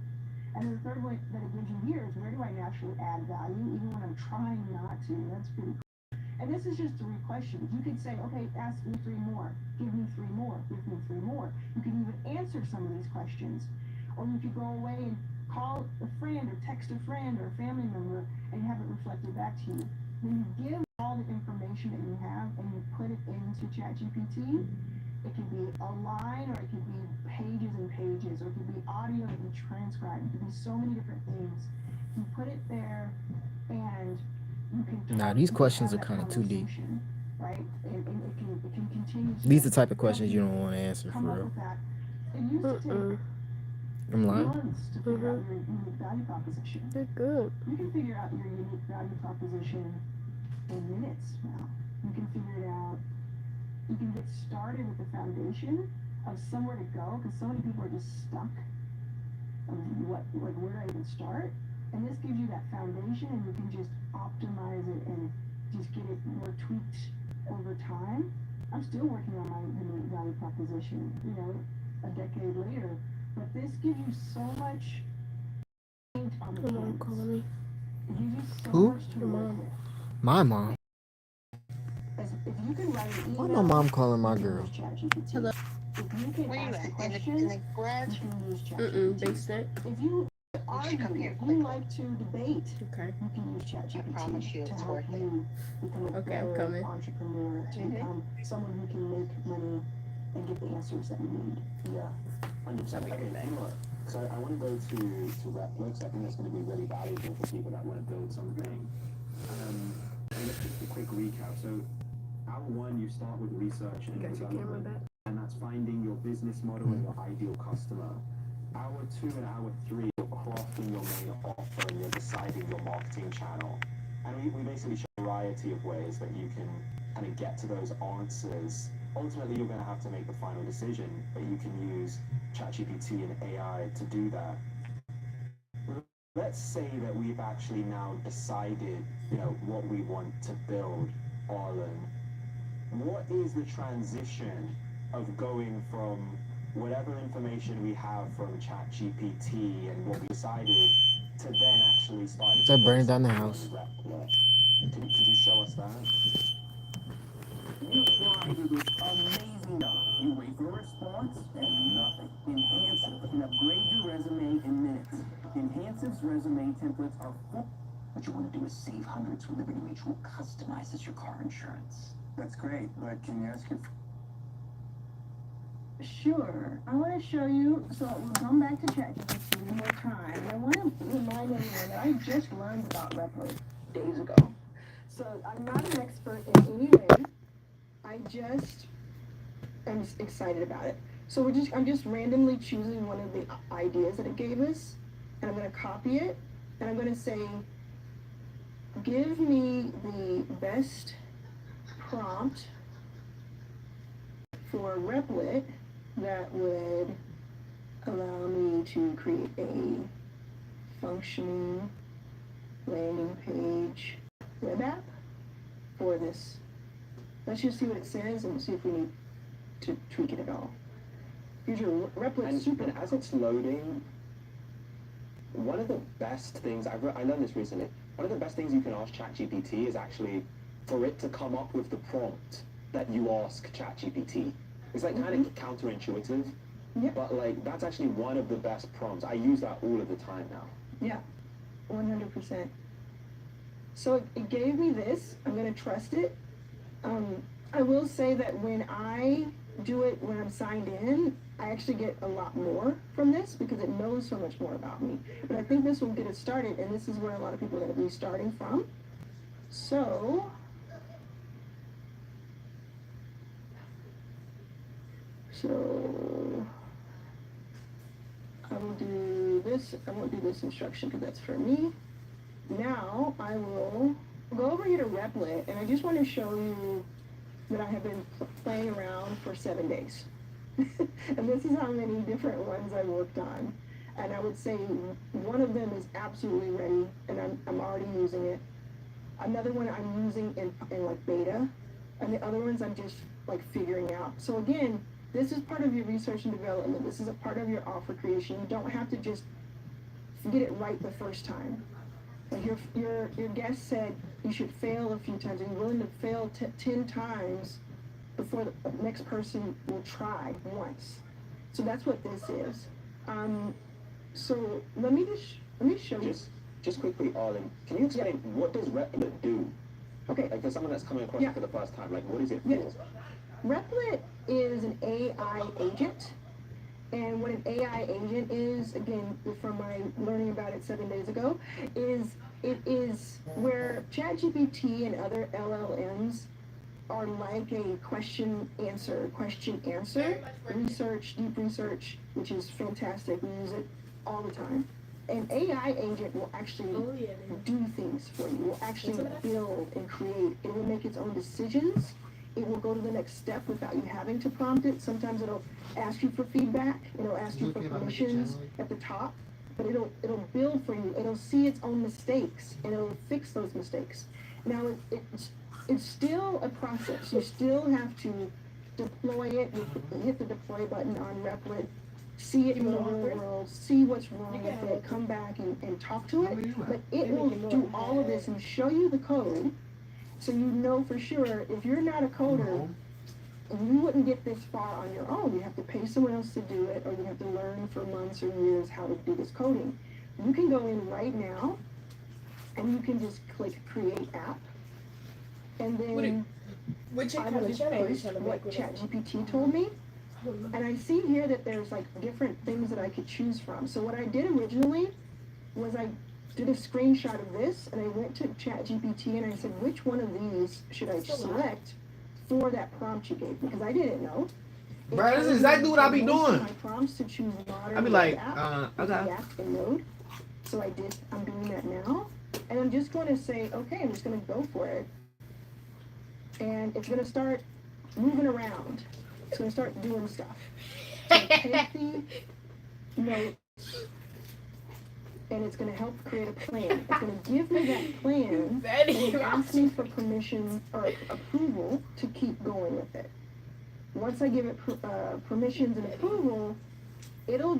And then the third way that it gives you here is, where do I naturally add value, even when I'm trying not to? That's pretty cool. And this is just 3 questions. You could say, okay, ask me 3 more, give me 3 more, give me 3 more. You can even answer some of these questions. Or you could go away and call a friend or text a friend or a family member and have it reflected back to you. When you give all the information that you have and you put it into ChatGPT, it can be a line, or it can be pages and pages, or it can be audio that you transcribe. It can be so many different things. You put it there, and you can. Nah, these questions are kind of too deep. Right? And it can continue. These are the type of questions you don't want to answer for real. It used to take I'm lying. months to figure out your unique value proposition. They're good. You can figure out your unique value proposition in minutes now. You can figure it out. You can get started with the foundation of somewhere to go, because so many people are just stuck of where do I even start? And this gives you that foundation, and you can just optimize it and just get it more tweaked over time. I'm still working on my unique value proposition, a decade later, but this gives you so much paint on the canvas. It gives you so much to work with. My mom. If you can write an email, Why my mom calling my girl? Hello. If you can Where you ask a at? question, In the garage? you can use Mm-mm, ChatGPT. basement. If you She come argue, here if you quickly. like to debate, Okay. you can use ChatGPT promise you to it's help worth it. you become a Okay, I'm better coming. entrepreneur, to become someone who can make money and get the answers that you need. Yeah. 100%. Okay, you know what? So I want to go to Replic's. I think that's going to be really valuable for people that want to build something. And just a quick recap. So hour one, you start with research and Got your camera development, back? and that's finding your business model and your ideal customer. Hour two and hour three, you're crafting your main offer and you're deciding your marketing channel. And we basically show a variety of ways that you can kind of get to those answers. Ultimately, you're going to have to make the final decision, but you can use ChatGPT and AI to do that. Let's say that we've actually now decided, what we want to build, Arlen. What is the transition of going from whatever information we have from ChatGPT and what we decided to then actually starting Is that to burning build down the something house? on Replit? Could you show us that? You apply to this amazing job. You wait for a response and nothing. Enhansive can upgrade your resume in minutes. Enhansive's resume templates are full. What you want to do is save hundreds with Liberty Mutual customizes your car insurance. That's great, but can you ask it? Sure. I want to show you, so we'll come back to ChatGPT one more time. And I want to remind everyone that I just learned about Replit days ago. So I'm not an expert in any way. I just am excited about it. So I'm just randomly choosing one of the ideas that it gave us, and I'm going to copy it, and I'm going to say, give me the best prompt for Replit that would allow me to create a functioning landing page web app for this. Let's just see what it says and see if we need to tweak it at all. Here's your Replit super. And as it's loading, one of the best things, I learned this recently, one of the best things you can ask ChatGPT is actually for it to come up with the prompt that you ask ChatGPT. It's like kind of counterintuitive, but like that's actually one of the best prompts. I use that all of the time now. Yeah, 100%. So it gave me this. I'm going to trust it. I will say that when I do it when I'm signed in, I actually get a lot more from this because it knows so much more about me. But I think this will get it started, and this is where a lot of people are going to be starting from. So I will do this. I won't do this instruction because that's for me. Now I will go over here to Replit, and I just want to show you that I have been playing around for 7 days. And this is how many different ones I worked on. And I would say one of them is absolutely ready, and I'm already using it. Another one I'm using in like beta, and the other ones I'm just like figuring out. So again, this is part of your research and development. This is a part of your offer creation. You don't have to just get it right the first time. Like your guest said you should fail a few times. Are you willing to fail 10 times before the next person will try once? So that's what this is. So let me show you. Just quickly, Arlen, can you explain what does Replit do? Okay. Like for someone that's coming across it for the first time, like what is it for? Yes. Replit is an AI agent. And what an AI agent is, again, from my learning about it 7 days ago, it is where ChatGPT and other LLMs are like a question answer, research, deep research, which is fantastic. We use it all the time. An AI agent will actually do things for you, will actually build and create. It will make its own decisions. It will go to the next step without you having to prompt it. Sometimes it'll ask you for feedback. It'll ask you for permissions at the top, but it'll build for you. It'll see its own mistakes, and it'll fix those mistakes. Now, it's still a process. You still have to deploy it. You hit the deploy button on Replit, see it in the real world, see what's wrong with it, come back and talk to it. But it will do all of this and show you the code. So you know for sure, if you're not a coder, you wouldn't get this far on your own. You have to pay someone else to do it, or you have to learn for months or years how to do this coding. You can go in right now, and you can just click Create App, and then I'm going to paste what ChatGPT told me. And I see here that there's like different things that I could choose from. So what I did originally was I did a screenshot of this, and I went to ChatGPT and I said, which one of these should I select for that prompt you gave me? Because I didn't know. Bro, this is exactly what I be doing. My prompts to choose modern I be like, app, okay. React and Node. So I'm doing that now. And I'm just going to say, okay, I'm just going to go for it. And it's going to start moving around. It's going to start doing stuff. So take the notes, and it's going to help create a plan. It's going to give me that plan and ask me for permission or approval to keep going with it. Once I give it permissions and approval, it'll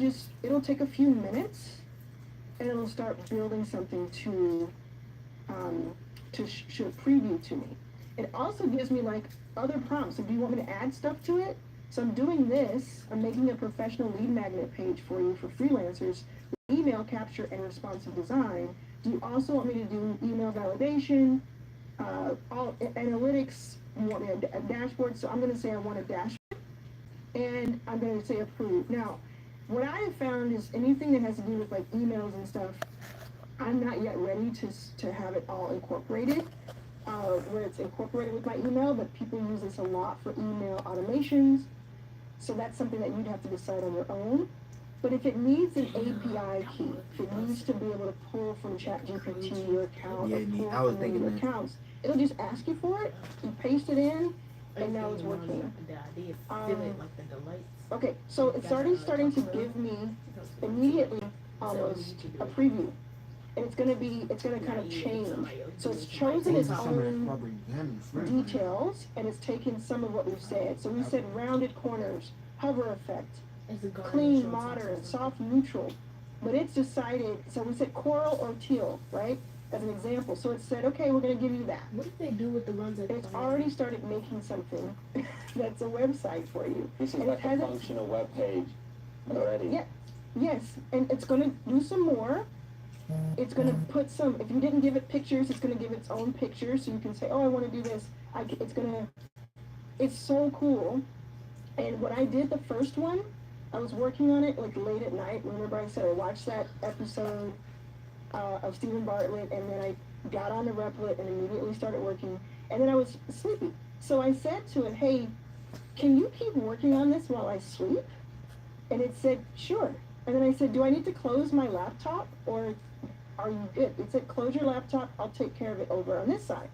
take a few minutes, and it'll start building something to show preview to me. It also gives me like other prompts. If you want me to add stuff to it, so I'm doing this. I'm making a professional lead magnet page for you for freelancers, with email capture and responsive design. Do you also want me to do email validation, all analytics? You want me a dashboard? So I'm going to say I want a dashboard, and I'm going to say approve. Now, what I have found is anything that has to do with like emails and stuff, I'm not yet ready to have it all incorporated. Where it's incorporated with my email, but people use this a lot for email automations. So that's something that you'd have to decide on your own. But if it needs an API key, if it needs to be able to pull from ChatGPT your account or pull from your accounts, it'll just ask you for it, you paste it in, and now it's working. Okay, so it's already starting to give me immediately almost a preview. And it's gonna kind of change. So it's chosen its own details, and it's taken some of what we've said. So we said rounded corners, hover effect, clean, modern, soft, neutral. But it's decided, so we said coral or teal, right? As an example. So it said, okay, we're gonna give you that. What did they do with the ones that? It's already started making something that's a website for you. This is like a functional web page already. Yeah, yes, and it's gonna do some more. It's going to put some, if you didn't give it pictures, it's going to give its own pictures, so you can say, oh, I want to do this. It's so cool. And when I did the first one, I was working on it like late at night. Remember I said I watched that episode of Stephen Bartlett, and then I got on the Replit and immediately started working, and then I was sleepy. So I said to it, hey, can you keep working on this while I sleep? And it said, sure. And then I said, do I need to close my laptop, or are you good? It said, close your laptop, I'll take care of it over on this side.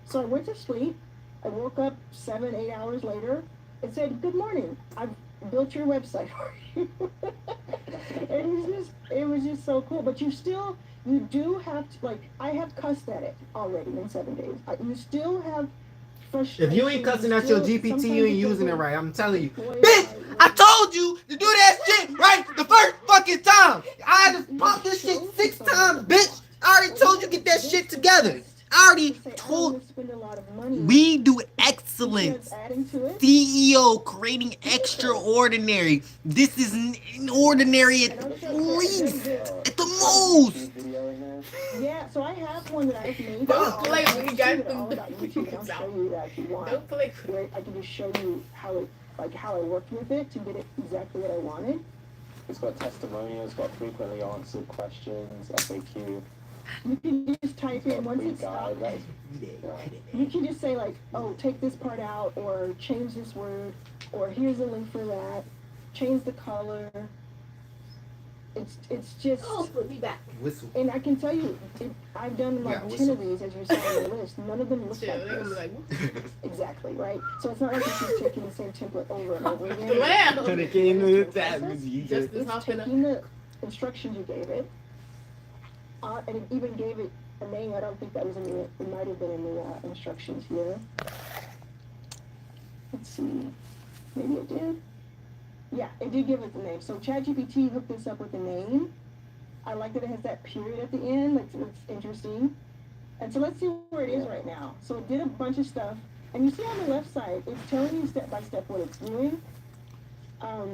So I went to sleep. I woke up 7-8 hours later. It said, good morning, I've built your website for you. It was just so cool. But you do have to, like, I have cussed at it already in 7 days. You still have frustration. If you ain't cussing at your GPT, you ain't using it right. I'm telling you. Bitch, I told you to do that shit right the first fucking time. I had to pump this shit 6 times, bitch. I already told you get that shit together. I already told. We do excellence. CEO creating extraordinary. This is ordinary at least, at the most. Yeah, so I have one that I've made. Don't play when you got them. I'll show you that if you want. Don't play. I can just show you how I worked with it to get it exactly what I wanted. It's got testimonials, it's got frequently answered questions, FAQ. You can just type in once it's stuck. You can just say like, oh, take this part out, or change this word, or here's a link for that. Change the color. It's just. Oh, put me back. Whistle. And I can tell you, I've done like 10 of these, as you saw on the list. None of them look like this. Exactly, right? So it's not like it's just taking the same template over and over again. Wow. Turn the camera to that. It's taking the instructions you gave it, and it even gave it a name. I don't think that was in the, it might have been in the instructions here. Let's see, maybe it did. Yeah, it did give it the name. So ChatGPT hooked this up with a name. I like that it has that period at the end. It's interesting. And so let's see where it is right now. So it did a bunch of stuff. And you see on the left side, it's telling you step by step what it's doing.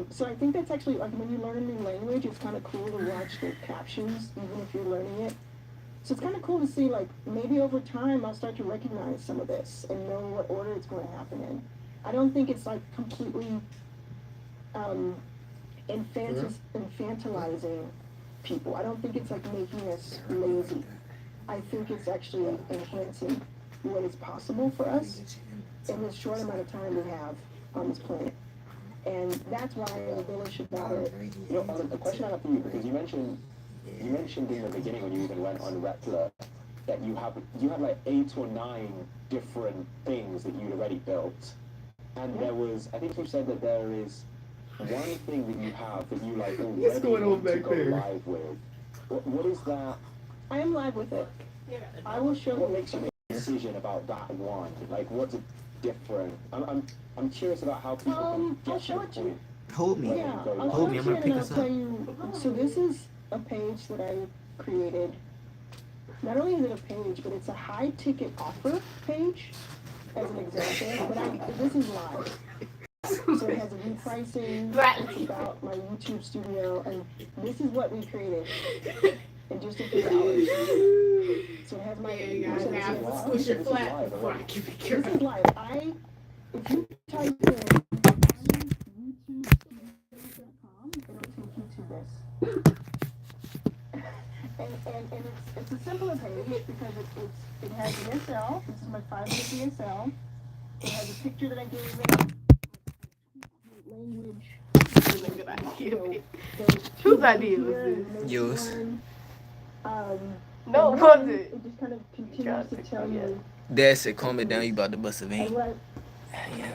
So I think that's actually, like, when you learn a new language, it's kind of cool to watch the captions, even if you're learning it. So it's kind of cool to see, like, maybe over time I'll start to recognize some of this and know what order it's going to happen in. I don't think it's, like, completely infantilizing people. I don't think it's, like, making us lazy. I think it's actually enhancing what is possible for us in this short amount of time we have on this planet. And that's why I'm bullish about it. You know, the question I have for you, because you mentioned in the beginning when you even went on Repler that you have like 8 or 9 different things that you'd already built, and there was, I think you said that there is one thing that you have that you like already want to go live with. What is that? I am live with it. I will show you. What makes you make a decision about that one? Like, what's different? I'm curious about how people can get I'll show it to you. Hold me. Yeah, I'll Hold me. I'm gonna pick I'll us up. tell you. So this is a page that I created. Not only is it a page, but it's a high ticket offer page, as an example. But this is live. So it has a new pricing. It's about my YouTube studio, and this is what we created in just a few hours. So it has my. This is live. If you type in YouTube.com, it'll take you to this. And it's a simpler page because it has DSL. This is my 5-minute DSL. It has a picture that I gave it. Language. Whose idea was this? Yours. No, it wasn't. It just kind of continues to tell you. Dad said, calm it down, you about to bust a vein. Yeah.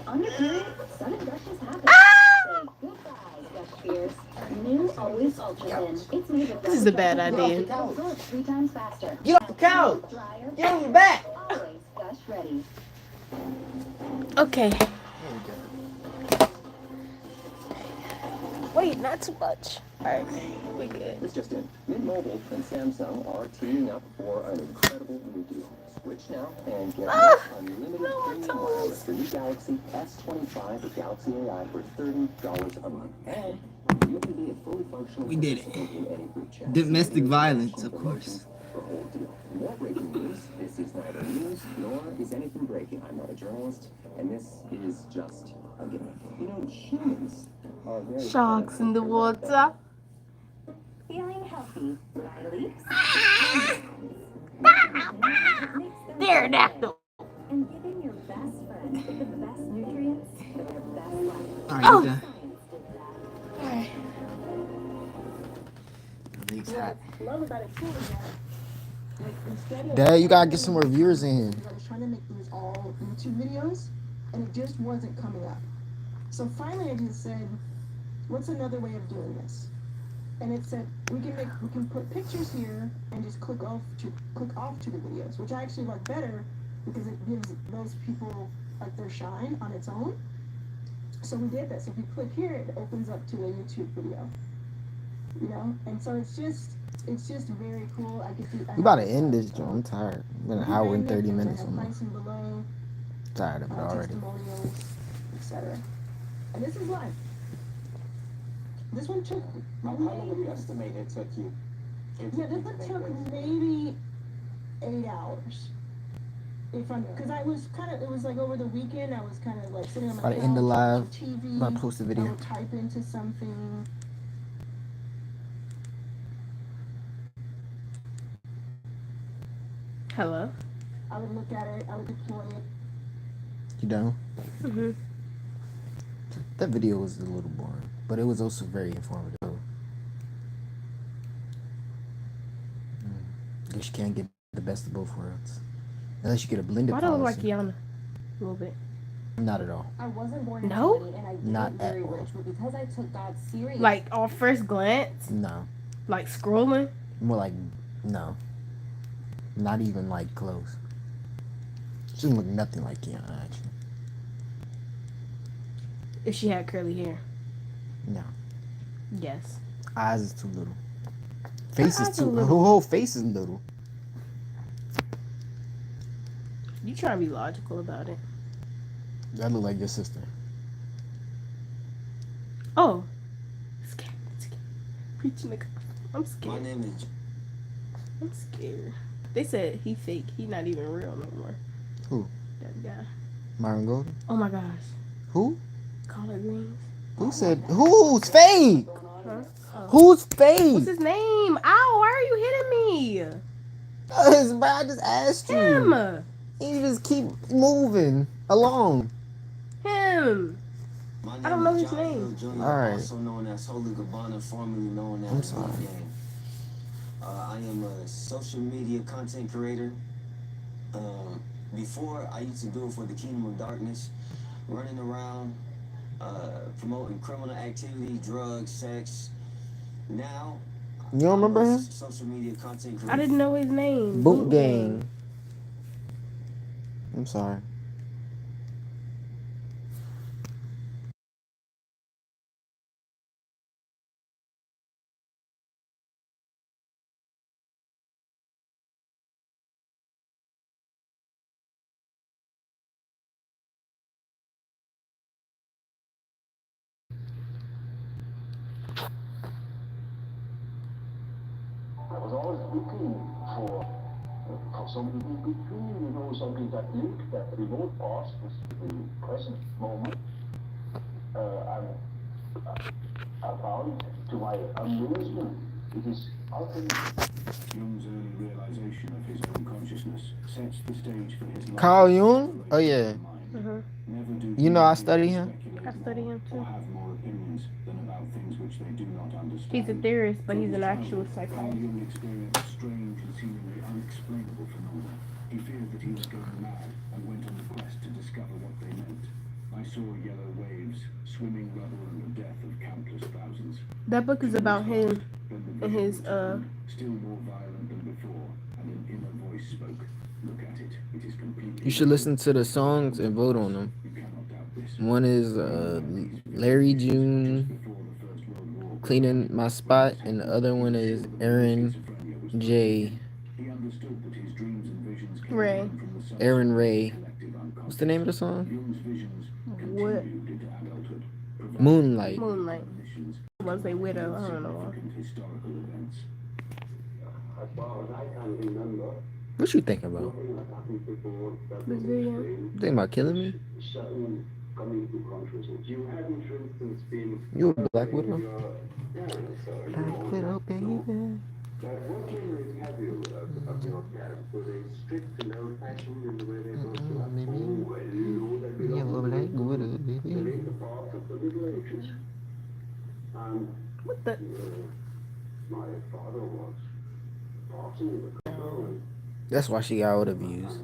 On your period, sudden gushes happen. Ah! Say goodbye, Gush Fierce. New Always Ultra Thin. It's made with This is a bad idea. absorbs 3 times faster. Get off the couch! Drier. Get on your back! Always Gush ready. Okay. Wait, not too much. Alright, we good. This just in. Mint Mobile and Samsung are teaming up for an incredible new deal. Switch now and get unlimited premium wireless for new Galaxy S25 with Galaxy AI for $30 a month. And you can be a fully functional We did it. participant in any group chat. Domestic violence, of course. The whole deal. More breaking news. This is neither news nor is anything breaking. I'm not a journalist, and this is just a gimmick. You know, humans are very Sharks in the water. Feeling healthy. Dry leaks. Pterodactyl. And giving your best friend the best nutrients for their best life. Alright, Oh. done. Alright. The leak's hot. Love about it too is that, like, instead of Dad, you gotta get some more viewers in here. I was trying to make these all YouTube videos, and it just wasn't coming up. So finally, I just said, "What's another way of doing this?" And it said we can put pictures here and just click off to the videos, which I actually like better because it gives those people like their shine on its own. So we did this. If you click here, it opens up to a YouTube video. You know, and so it's just very cool. I get to. We about to end this, Joe. I'm tired. It's been an hour and 30 minutes. I'm Pricing below, tired of it already. testimonials, etc. And this is live. This one took. How long would you estimate it took you? Yeah, this one took maybe 8 hours. If I'm, because I was kind of, it was like over the weekend, I was kind of like sitting on my About to couch, end the live. watching TV. About to post the video. I would type into something. Hello? I would look at it, I would deploy it. You done? Mm-hmm. That video was a little boring, but it was also very informative. Guess you can't get the best of both worlds. Unless you get a blended Why do I look like policy. Kiana? A little bit. Not at all. I wasn't born into No? money and I did Not get very at all. rich, but because I took God serious. Like, off first glance? No. Like, scrolling? More like, no. Not even like close. She doesn't look nothing like Kiana, actually. If she had curly hair. No. Yes. Eyes is too little. Face Her is eyes are too. Her little. whole face is little. You trying to be logical about it. That look like your sister. Oh. Scared. Preaching the I'm scared. My name is. I'm scared. They said he fake. He not even real no more. Who? That guy. Myron Golden? Oh my gosh. Who? Collard greens. Who said who's fake? Huh? Oh. Who's fake? What's his name? Ow, why are you hitting me? Bro, I just asked you. Him. You just keep moving along. Him. I don't know his name. Alright. Also known as Holy Gabbana, formerly known as I'm sorry. Gang. I am a social media content creator. Before, I used to do it for the Kingdom of Darkness, running around, promoting criminal activity, drugs, sex. Now, you don't remember him? Social media content creator. I didn't know his name. Boot Gang. I'm sorry. I was always looking for something in between, something that linked that remote past with the present moment. I found, to my amusement, it is ultimately Jung's early realization of his own consciousness sets the stage for his life. Carl Jung? Oh yeah. Never do You know I study him? I study him too. have more opinions than about things which they do not understand. He's a theorist, but he's an actual Carl psychologist. Jung experienced strange and seemingly unexplainable phenomena. He feared that he was going mad and went on the quest to discover what they meant. I saw yellow waves, swimming rubble, and the death of countless thousands. That book is about him and his Still more violent than before, and an inner voice spoke. Look at it. It is completely. You should listen to the songs and vote on them. One is Larry June, Cleaning My Spot, and the other one is Aaron J. Ray. Aaron Ray. What's the name of the song? What? Moonlight. Moonlight. I was say widow. I don't know. as far as I can remember. What you thinking about? Brazilian. You thinking about killing me? Certain coming to consciousness. You hadn't, for instance, been. You a Black Widow? Black Widow, baby. What memories have you of your parents? Were they strict and old-fashioned in the way they brought you up? Yellow Black Widow, baby. They the path of the Middle Ages. And what the? My father was passing the control. That's why she got all the views.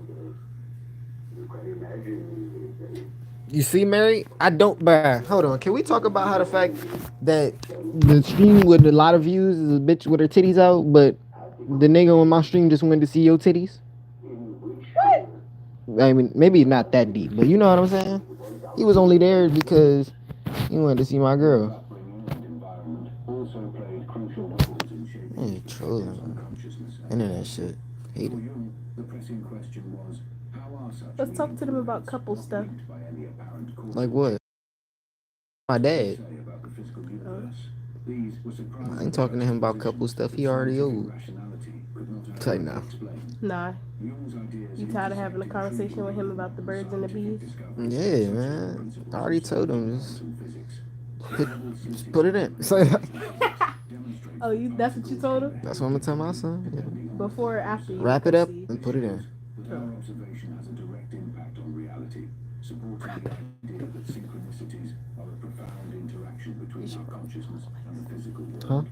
You can imagine. You see, Mary? I don't. Bruh, hold on. Can we talk about how the fact that the stream with a lot of views is a bitch with her titties out, but the nigga on my stream just wanted to see your titties? What? I mean, maybe not that deep, but you know what I'm saying? He was only there because he wanted to see my girl. Hey, trolling. Internet shit. Hate it. Let's talk to them about couple stuff. Like what? My dad. I ain't talking to him about couple stuff. He already old. Like nah. Nah. You tired of having a conversation with him about the birds and the bees? Yeah, man. I already told him. Just put it in. Oh, that's what you told him? That's what I'm gonna tell my son. Yeah. Before or after you wrap it up and put it in. Our observation has a direct impact on reality, supporting the idea that synchronicities are a profound interaction between our consciousness and the physical world. Huh?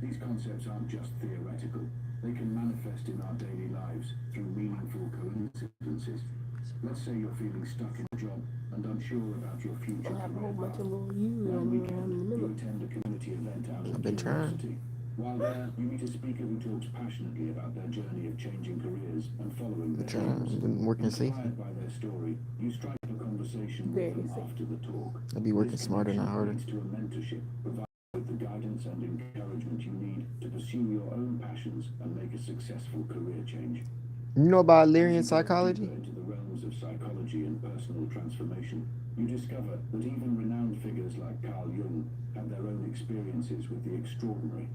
These concepts aren't just theoretical. They can manifest in our daily lives through meaningful coincidences. Let's say you're feeling stuck in a job and unsure about your future. I have a whole bunch of little you attend a community event out of I've been trying. While there, you meet a speaker who talks passionately about their journey of changing careers and following their dreams. I've been working safe. Inspired by their story, you strike a conversation with them after the talk. I'll be working smarter, not harder. To a mentorship, provide the guidance and encouragement you need to pursue your own passions and make a successful career change. You know about Lyrian psychology? Into the realms realms of psychology and personal transformation, you discover that even renowned figures like Carl Jung had their own experiences with the extraordinary.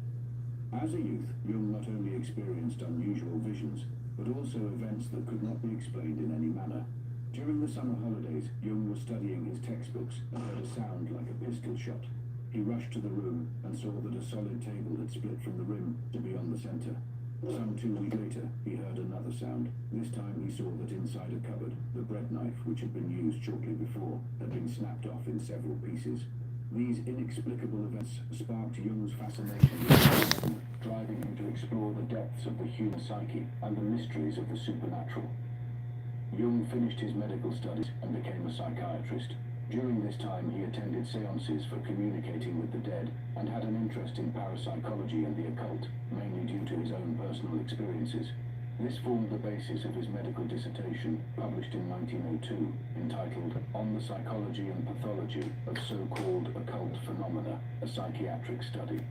As a youth, Jung not only experienced unusual visions, but also events that could not be explained in any manner. During the summer holidays, Jung was studying his textbooks and heard a sound like a pistol shot. He rushed to the room and saw that a solid table had split from the rim to beyond the center. Some 2 weeks later, he heard another sound. This time he saw that inside a cupboard, the bread knife, which had been used shortly before, had been snapped off in several pieces. These inexplicable events sparked Jung's fascination with science, driving him to explore the depths of the human psyche and the mysteries of the supernatural. Jung finished his medical studies and became a psychiatrist. During this time, he attended seances for communicating with the dead and had an interest in parapsychology and the occult, mainly due to his own personal experiences. This formed the basis of his medical dissertation, published in 1902, entitled On the Psychology and Pathology of So-Called Occult Phenomena, a Psychiatric Study.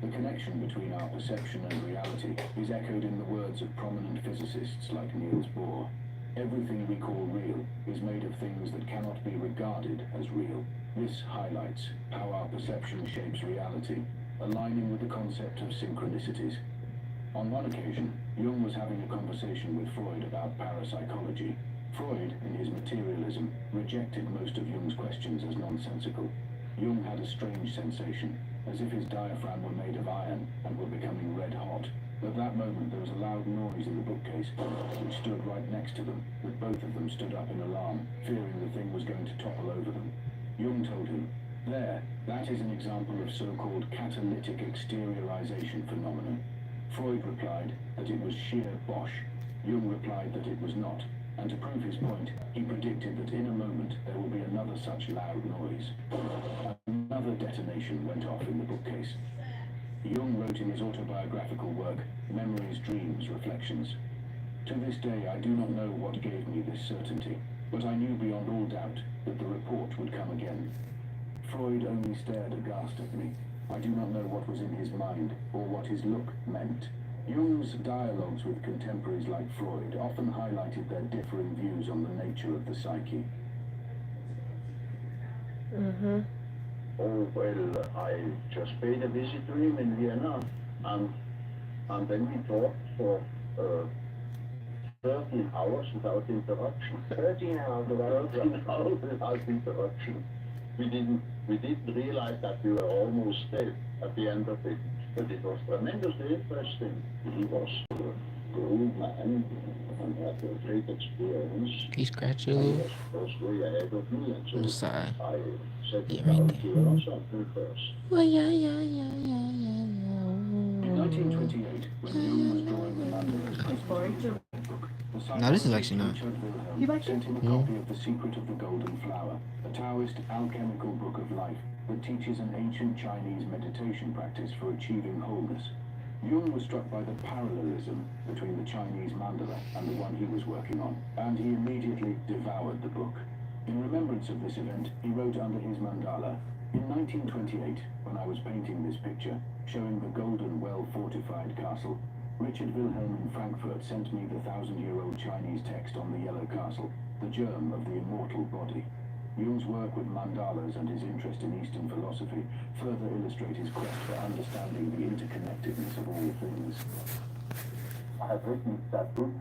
The connection between our perception and reality is echoed in the words of prominent physicists like Niels Bohr. Everything we call real is made of things that cannot be regarded as real. This highlights how our perception shapes reality, aligning with the concept of synchronicities. On one occasion, Jung was having a conversation with Freud about parapsychology. Freud, in his materialism, rejected most of Jung's questions as nonsensical. Jung had a strange sensation, as if his diaphragm were made of iron and were becoming red hot. At that moment, there was a loud noise in the bookcase, which stood right next to them, that both of them stood up in alarm, fearing the thing was going to topple over them. Jung told him, "There, that is an example of so-called catalytic exteriorization phenomenon." Freud replied that it was sheer bosh. Jung replied that it was not, and to prove his point, he predicted that in a moment there will be another such loud noise. Another detonation went off in the bookcase. Jung wrote in his autobiographical work, Memories, Dreams, Reflections, "To this day I do not know what gave me this certainty, but I knew beyond all doubt that the report would come again." Freud only stared aghast at me. I do not know what was in his mind or what his look meant. Jung's dialogues with contemporaries like Freud often highlighted their differing views on the nature of the psyche. Oh, well, I just paid a visit to him in Vienna, and then we talked for 13 hours without interruption. 13 hours without interruption. We didn't realize that we were almost dead at the end of it, but it was tremendously interesting. He was a grown man and had a great experience. He scratched you a He little was way ahead of me, and so on the side. I said, Yeah, "Down right here there. or something first." Well, yeah. In 1928, when Jung was drawing the mandalas the No, this is actually not. Richard Wilhelm sent him a copy of The Secret of the Golden Flower, a Taoist alchemical book of life that teaches an ancient Chinese meditation practice for achieving wholeness. Jung was struck by the parallelism between the Chinese mandala and the one he was working on, and he immediately devoured the book. In remembrance of this event, he wrote under his mandala, "In 1928, when I was painting this picture, showing the golden, well-fortified castle, Richard Wilhelm in Frankfurt sent me the 1,000-year-old Chinese text on the Yellow Castle, the germ of the immortal body." Jung's work with mandalas and his interest in Eastern philosophy further illustrate his quest for understanding the interconnectedness of all things. I have written that book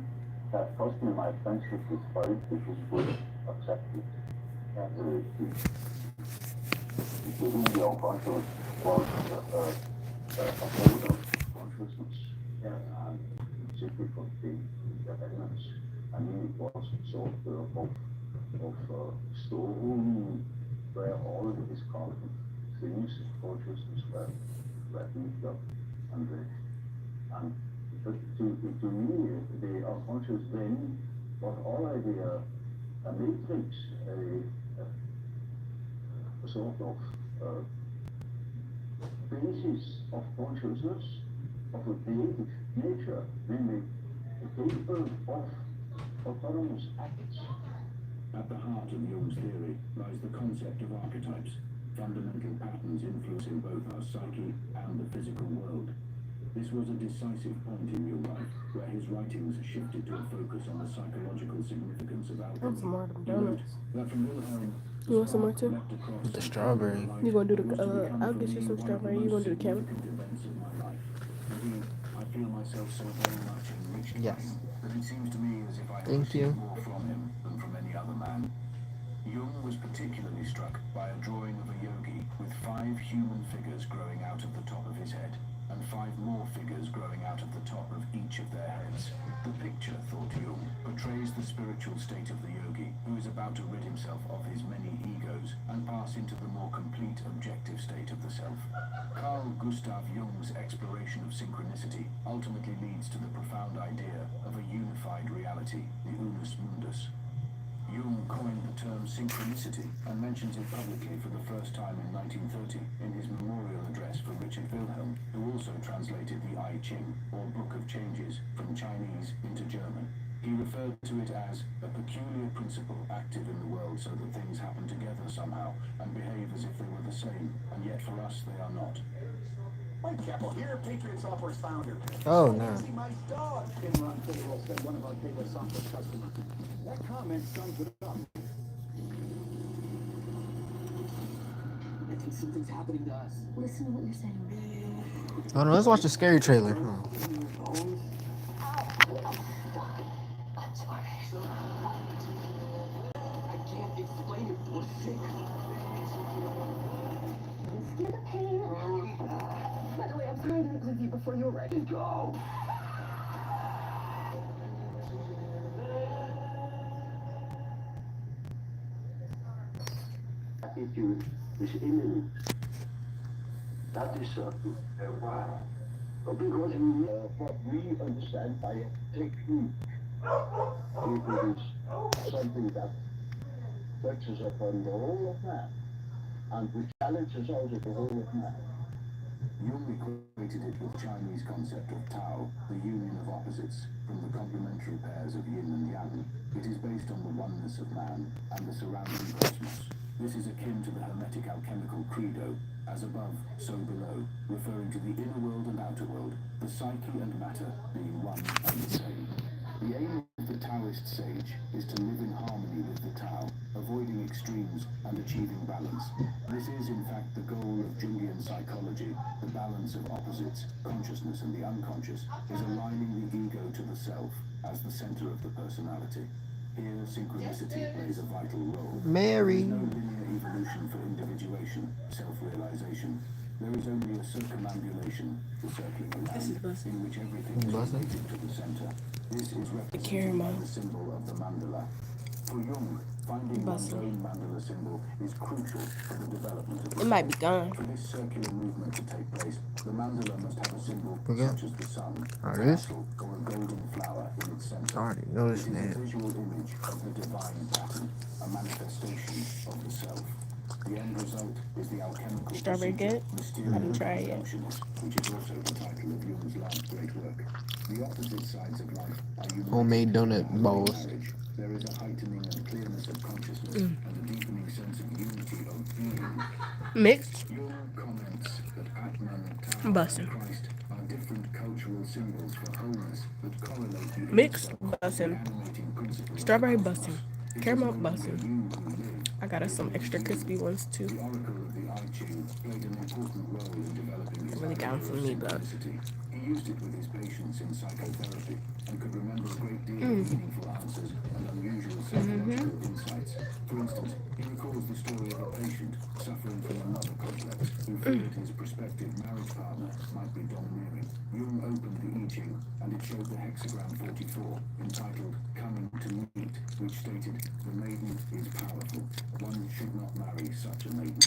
that cost me my friendship with Freud, which was fully accepted. And the unconscious was a mode of consciousness, and simply contained the elements. I mean, it was sort of stone where all the discarded things of consciousness were built up, and to me, the unconscious then was already a matrix, a sort of basis of consciousness of a basic nature, namely capable of autonomous acts. At the heart of Jung's theory lies the concept of archetypes, fundamental patterns influencing both our psyche and the physical world. This was a decisive point in your life, where his writings shifted to a focus on the psychological significance of I want alchemy. some more of them He wrote donuts. that from Wilhelm, You want some more too? leapt across With the so far strawberry. light You gonna do was to the? become I'll for get me you some one of the strawberry. You most gonna do the carrot? significant events of my life. Indeed, I feel myself so very much enriched by Yes. him that it seems to me as if I have Thank received you. more from him than from any other man. Jung was particularly struck by a drawing of a yogi with 5 human figures growing out of the top of his head, and 5 more figures growing out of the top of each of their heads. The picture, thought Jung, portrays the spiritual state of the yogi, who is about to rid himself of his many egos and pass into the more complete objective state of the self. Carl Gustav Jung's exploration of synchronicity ultimately leads to the profound idea of a unified reality, the unus mundus. Jung coined the term synchronicity and mentions it publicly for the first time in 1930 in his memorial address for Richard Wilhelm, who also translated the I Ching, or Book of Changes, from Chinese into German. He referred to it as a peculiar principle active in the world so that things happen together somehow and behave as if they were the same, and yet for us they are not. Mike Keppel here, Patriot Software's founder. Oh no. See my dog. Tim Ron Fitterell said one of our favorite software customers. That comment sums it up. I think something's happening to us. Listen to what you're saying. Oh no, let's watch the scary trailer. I'm sorry. I can't explain it. We're sick. Scared the pain. By the way, I'm sorry I didn't leave you before you were ready. Go. Attitude is imminent. That is certain. Why? Because what we understand by a technique, it is something that touches upon the whole of man and which challenges also the whole of man. Jung equated it with Chinese concept of Tao, the union of opposites, from the complementary pairs of yin and yang. It is based on the oneness of man and the surrounding cosmos. This is akin to the Hermetic alchemical credo, as above, so below, referring to the inner world and outer world, the psyche and matter being one and the same. The aim of the Taoist sage is to live in harmony with the Tao, avoiding extremes and achieving balance. This is, in fact, the goal of Jungian psychology. The balance of opposites, consciousness and the unconscious, is aligning the ego to the self as the center of the personality. Here, synchronicity plays a vital role. Mary. There is no linear evolution for individuation, self-realization. There is only a circumambulation, the circling around, in which everything is related to the center. This is represented by the symbol of the mandala. For Jung, finding one's own mandala symbol is crucial for the development of the It might be gone. For this circular movement to take place, the mandala must have a symbol such as the sun, a this? castle, or a golden flower in its center. I already noticed It is that. a visual image of the divine pattern, a manifestation of the self. The end result is the alchemical Strawberry good? I haven't tried yet. which is also the title of Jung's last great work. The opposite sides of life are united. Homemade donut balls. There is a heightening and clearness of consciousness and a deepening sense of unity of being. Mixed. Jung comments that Atman, Tao, Bussin'. and Christ are different cultural symbols for wholeness that correlate the Mixed insight, bussin'. animating principle of Strawberry the cosmos. bussin'. It is Caramel no longer bussin'. you who live, I got us some extra crispy ones too. the oracle of the I Ching played an important role in developing his Really got idea them of for me, but synchronicity. He used it with his patients in psychotherapy and could remember a great deal of meaningful answers and unusual psychological insights. For instance, he recalls the story of a patient suffering from another complex who feared his prospective marriage partner might be domineering. Jung opened the I Ching and it showed the hexagram 44, entitled Coming to Meet, which stated, "The maiden is powerful. One should not marry such a maiden."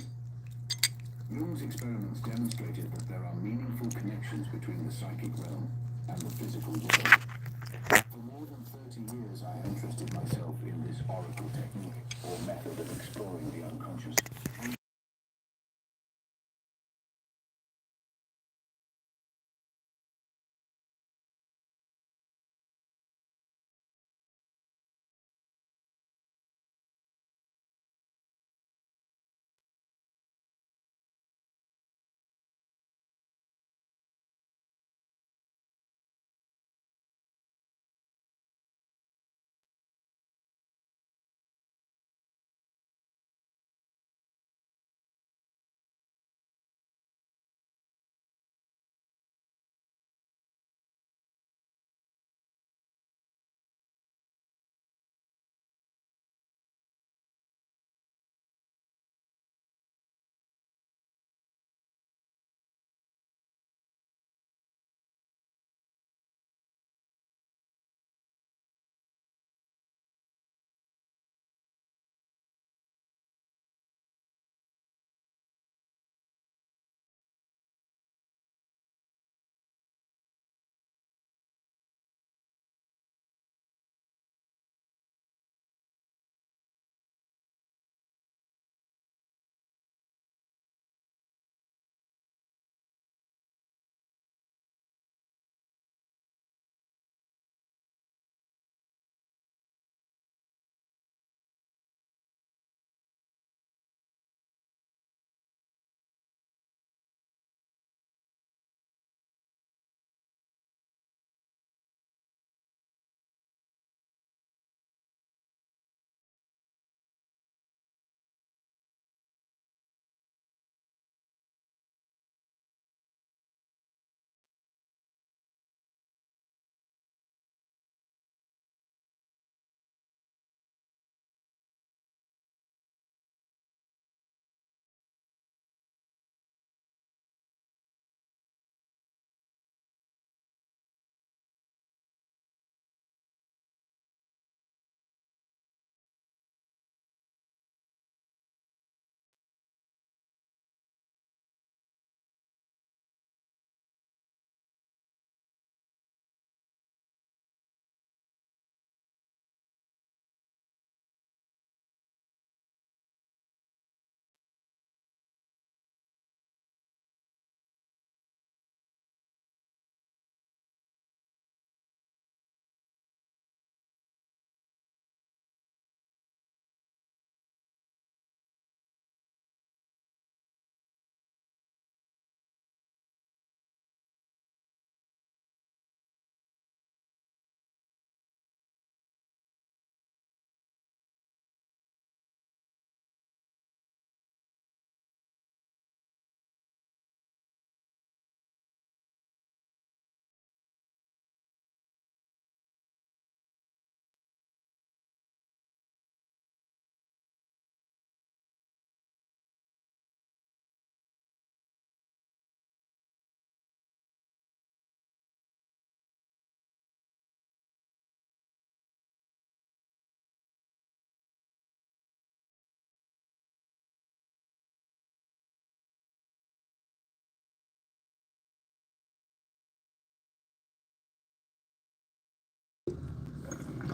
Jung's experiments demonstrated that there are meaningful connections between the psychic realm and the physical world. For more than 30 years, I have interested myself in this oracle technique, or method of exploring the unconscious.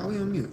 we on mute?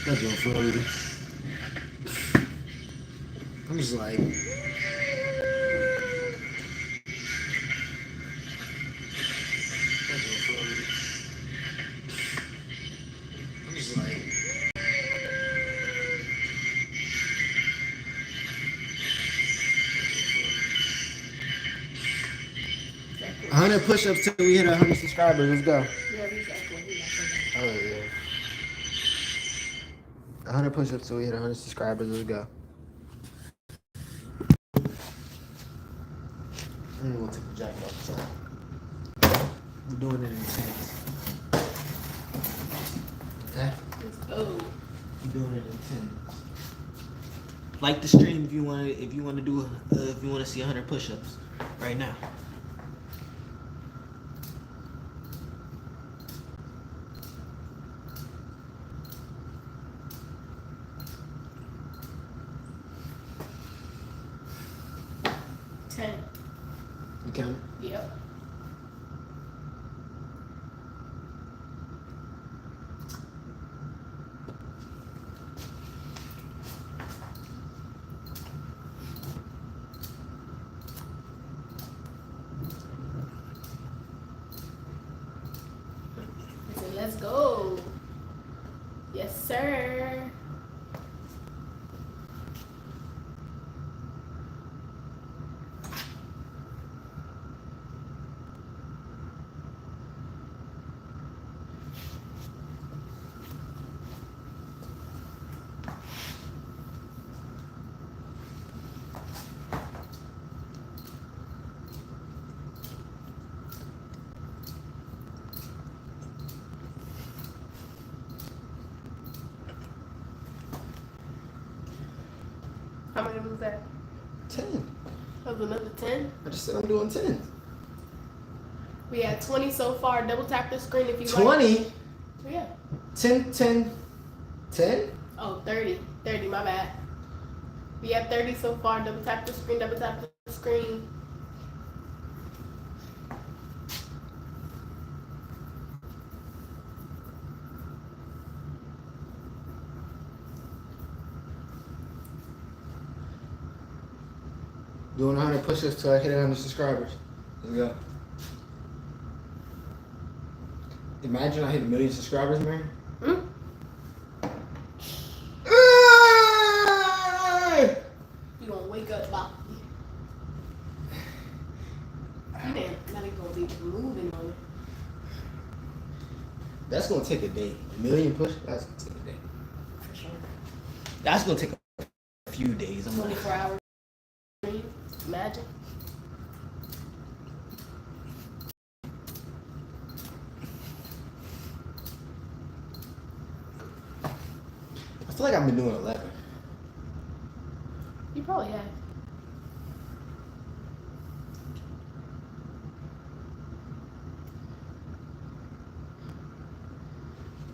That's your Florida. I'm just like. I'm just like. 100 push-ups till we hit 100 subscribers. Let's go. Oh yeah. 100 push-ups till we hit 100 subscribers. Let's go. I'm gonna take the jacket off. So we're doing it in tens. Okay. Let's go. We're doing it in tens. Like the stream if you want to. If you want to do. If you want to see 100 push-ups right now. You count? Yep. Let's go. Yes, sir. How many was that? 10. That was another 10. I just said I'm doing 10. We had 20 so far. Double tap the screen if you 20? like. Yeah. 10, 10, 10? Oh, 30. 30, my bad. We have 30 so far. Double tap the screen, double tap the screen. Doing 100 push-ups till I hit 100 subscribers. Let's go. Imagine I hit 1 million subscribers, man. You gonna wake up, Bob. You ain't not even gonna be moving on it. That's gonna take a day. 1 million push. That's gonna take a day. For sure. That's gonna take a few days. 24 hours. Imagine. I feel like I've been doing 11. You probably have.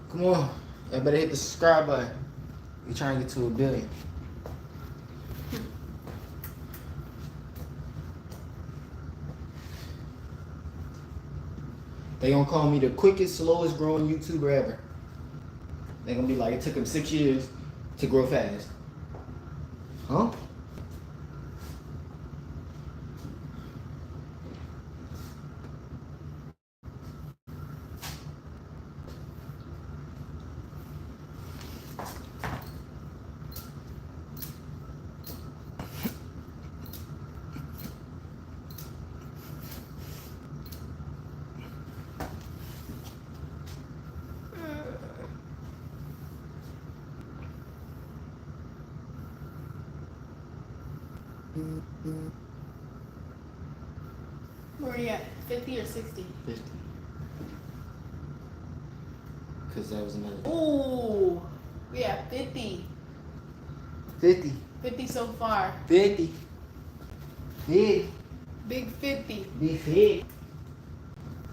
Come on. I better hit the subscribe button. We trying to get to 1 billion. They gonna call me the quickest, slowest growing YouTuber ever. They gonna be like, it took him 6 years to grow fast. Huh? Where are you at? 50 or 60? 50. Because that was another. Ooh, we have 50. 50. 50 so far. 50. Big. Big 50. Big fig.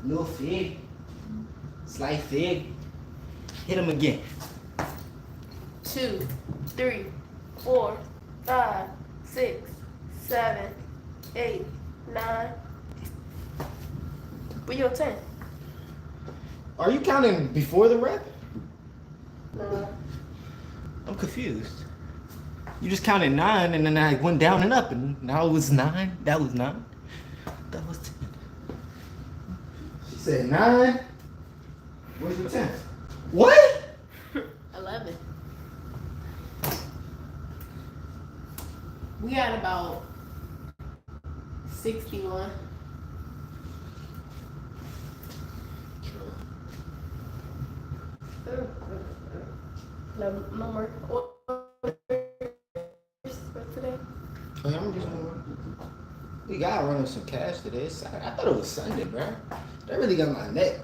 Little fig. Slight fig. Hit him again. 2, 3, 4, 5, 6, 7, 8, 9. Where your 10? Are you counting before the rep? No. I'm confused. You just counted 9 and then I went down and up and now it was 9. That was 9. That was 10. She said 9. Where's your 10? What? 11. We got about 61. No more orders for today. Oh, yeah, I'm just gonna. We gotta run us some cash today. It's Saturday. I thought it was Sunday, bro. That really got my neck.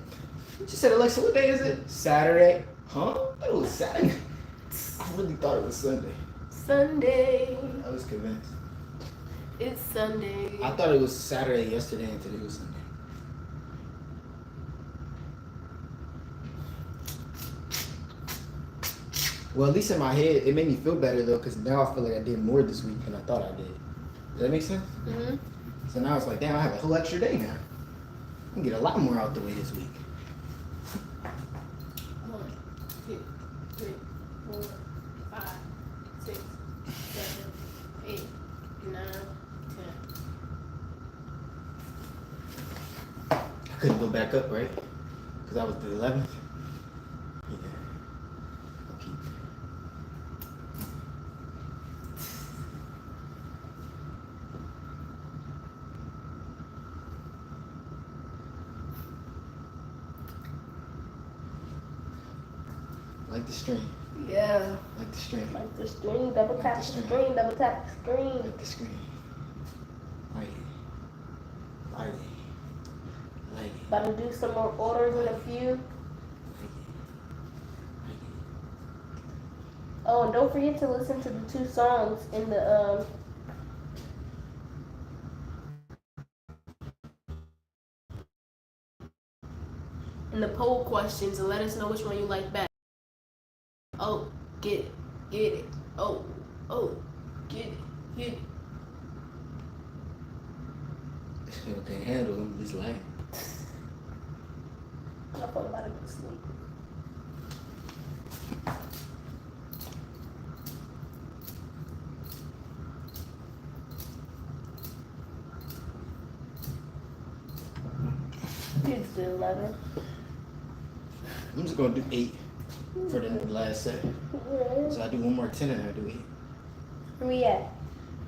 She said, Alexa, what day is it? Saturday. Huh? I thought it was Saturday. I really thought it was Sunday. Sunday. I was convinced. It's Sunday. I thought it was Saturday yesterday and today was Sunday. Well, at least in my head, it made me feel better though, because now I feel like I did more this week than I thought I did. Does that make sense? Mm-hmm. So now it's like, damn, I have a whole extra day now. I can get a lot more out the way this week. 1, 2, 3, 4, 5, 6, 7, 8, 9, 10. I couldn't go back up, right? Because I was the 11th. Yeah. I'll keep it. Like the string. Yeah. Like the string. Like the screen, double tap the screen, double tap the screen. Like the screen. Like it. Like it. Like it. About to do some more orders in a few. Oh, and don't forget to listen to the 2 songs in the poll questions and let us know which one you like best. Oh, get it. Oh, get it. Still can't handle him. He's lying. I thought about it to sleep. It's the 11. I'm just gonna do 8 for the last set. So I do one more 10 and I do 8. Where we at?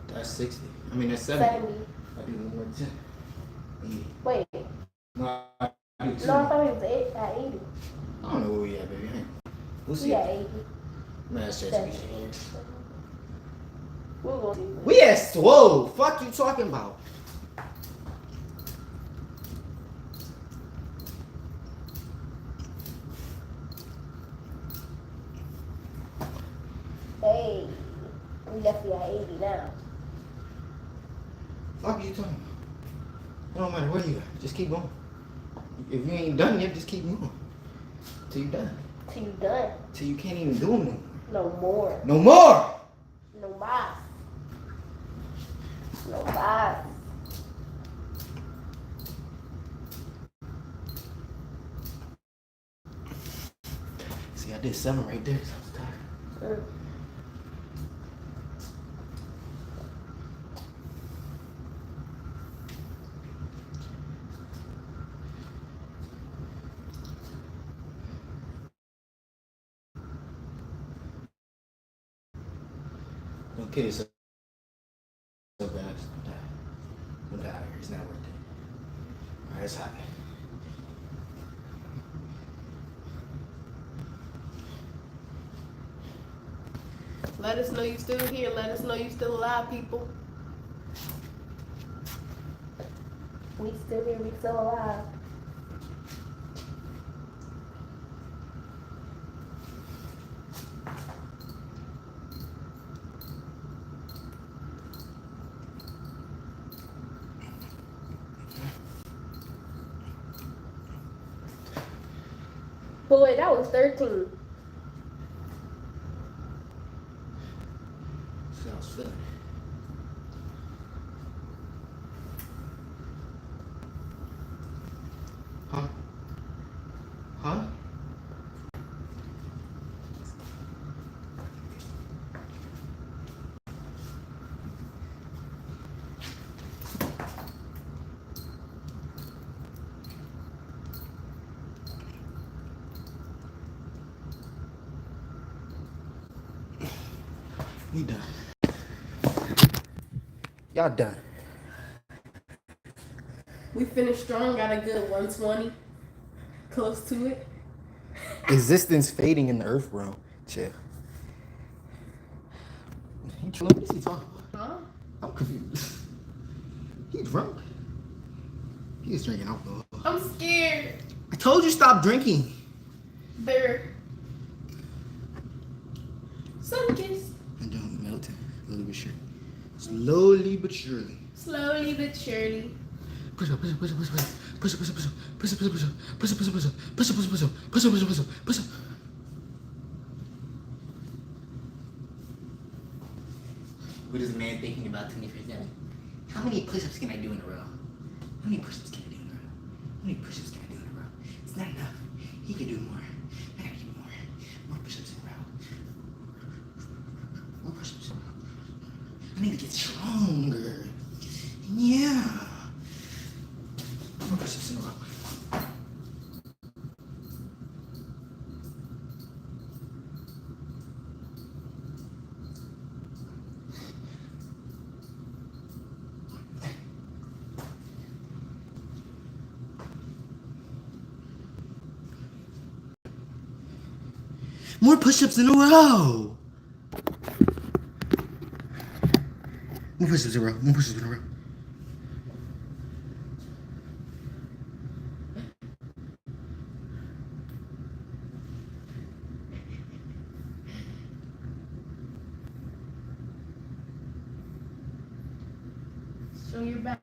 That's 60. I mean that's 70. 70. I do one more 10. 80. Wait. No, I do 2. No, I thought it was at 80. I don't know where we at, baby. We'll see. We at 80. Man, that's just 70. We'll go see. We at whoa. Fuck you talking about? Hey, we definitely at 80 now. Fuck you talking about? It don't matter where you at. Just keep going. If you ain't done yet, just keep moving. Till you done. Till you done. Till you can't even do them no more. No more. No more! No más. No más. See, I did 7 right there, so I was tired. Okay, so guys, don't die out here. It's not worth it. Alright, it's hot. Let us know you still here. Let us know you still alive, people. We still here. We still alive. Boy, that was 13. Sounds fun. Huh? Huh? We done. Y'all done. We finished strong, got a good 120. Close to it. Existence fading in the earth, bro. Chill. He drunk? What is he talking about? Huh? I'm confused. He drunk? He is drinking alcohol. I'm scared. I told you stop drinking. There. Sun kiss. And don't melt it. Slowly but surely. Slowly but surely. Slowly but surely. Push up, push up, push up, push up, push up, push up, push up, push up, push up, push up, push up, push up, push up, push up, push up, push up, push up, push up, push up. What is a man thinking about 24/7? How many push-ups can I do in a row? How many push-ups can I do in a row? How many push-ups can I do in a row? It's not enough. He can do more. I gotta do more. More push-ups in a row. More push-ups in a row. I need to get stronger. Yeah. More push-ups in a row. More push-ups in a row. More push-ups in a row. More push-ups in a row. Show your back.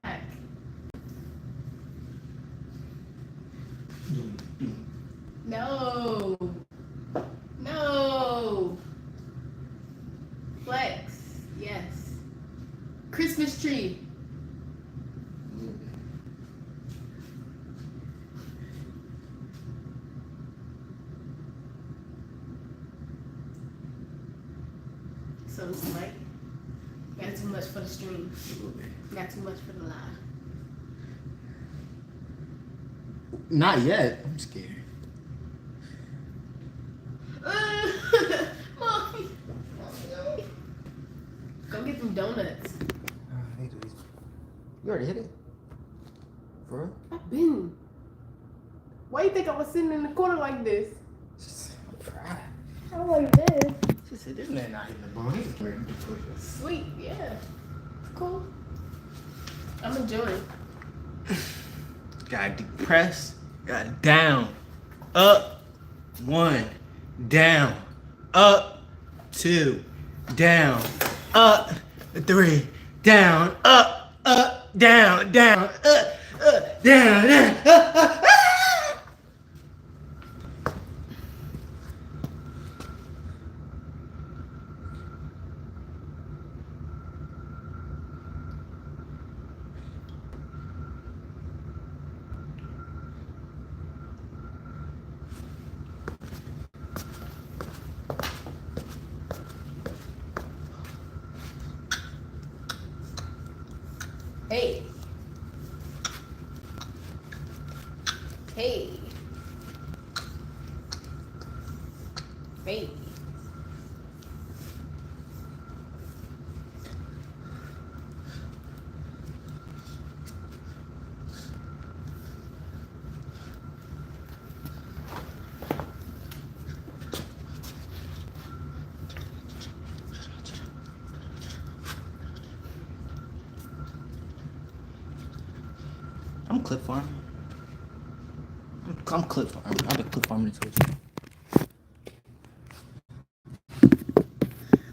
No. No. Flex. Yes. Christmas tree. So it's like, got too much for the stream. Got too much for the live. Not yet. I'm scared. Mommy. Go get them donuts. You already hit it? For real? I've been. Why you think I was sitting in the corner like this? How like this? She said, this man not hitting the ball. He's ready to push us. Sweet, yeah. Cool. I'm enjoying. Gotta depress. Gotta down. Up. 1. Down. Up. 2. Down. Up. 3. Down. Up. Up. Down. Down. Down. Down. Hey. Hey. Hey. I'm clip farming. I'm clip farming. I've been clip farming this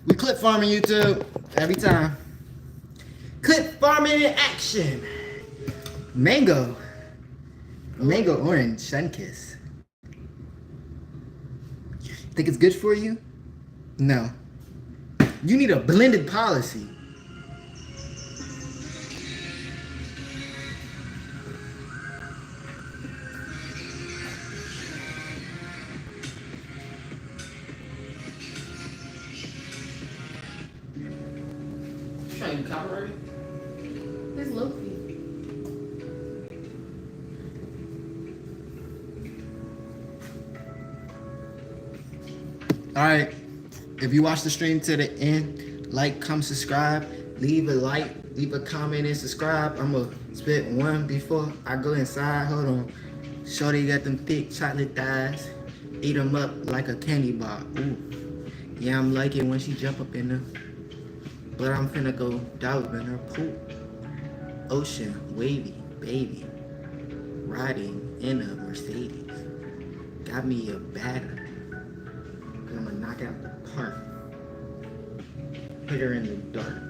We clip farming YouTube every time. Clip farming in action. Mango. Mango orange sun kiss. Think it's good for you? No. You need a blended policy. Trying to copyright it? It's Loki. Alright. If you watch the stream to the end, like, comment, subscribe, leave a like, leave a comment, and subscribe. I'm gonna spit one before I go inside. Hold on. Shorty got them thick chocolate thighs. Eat them up like a candy bar. Ooh. Yeah, I'm liking when she jump up in them. But I'm finna go dive in her pool. Ocean, wavy, baby. Riding in a Mercedes. Got me a batter. I'ma knock out the park. Hit her in the dark.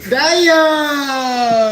Damn!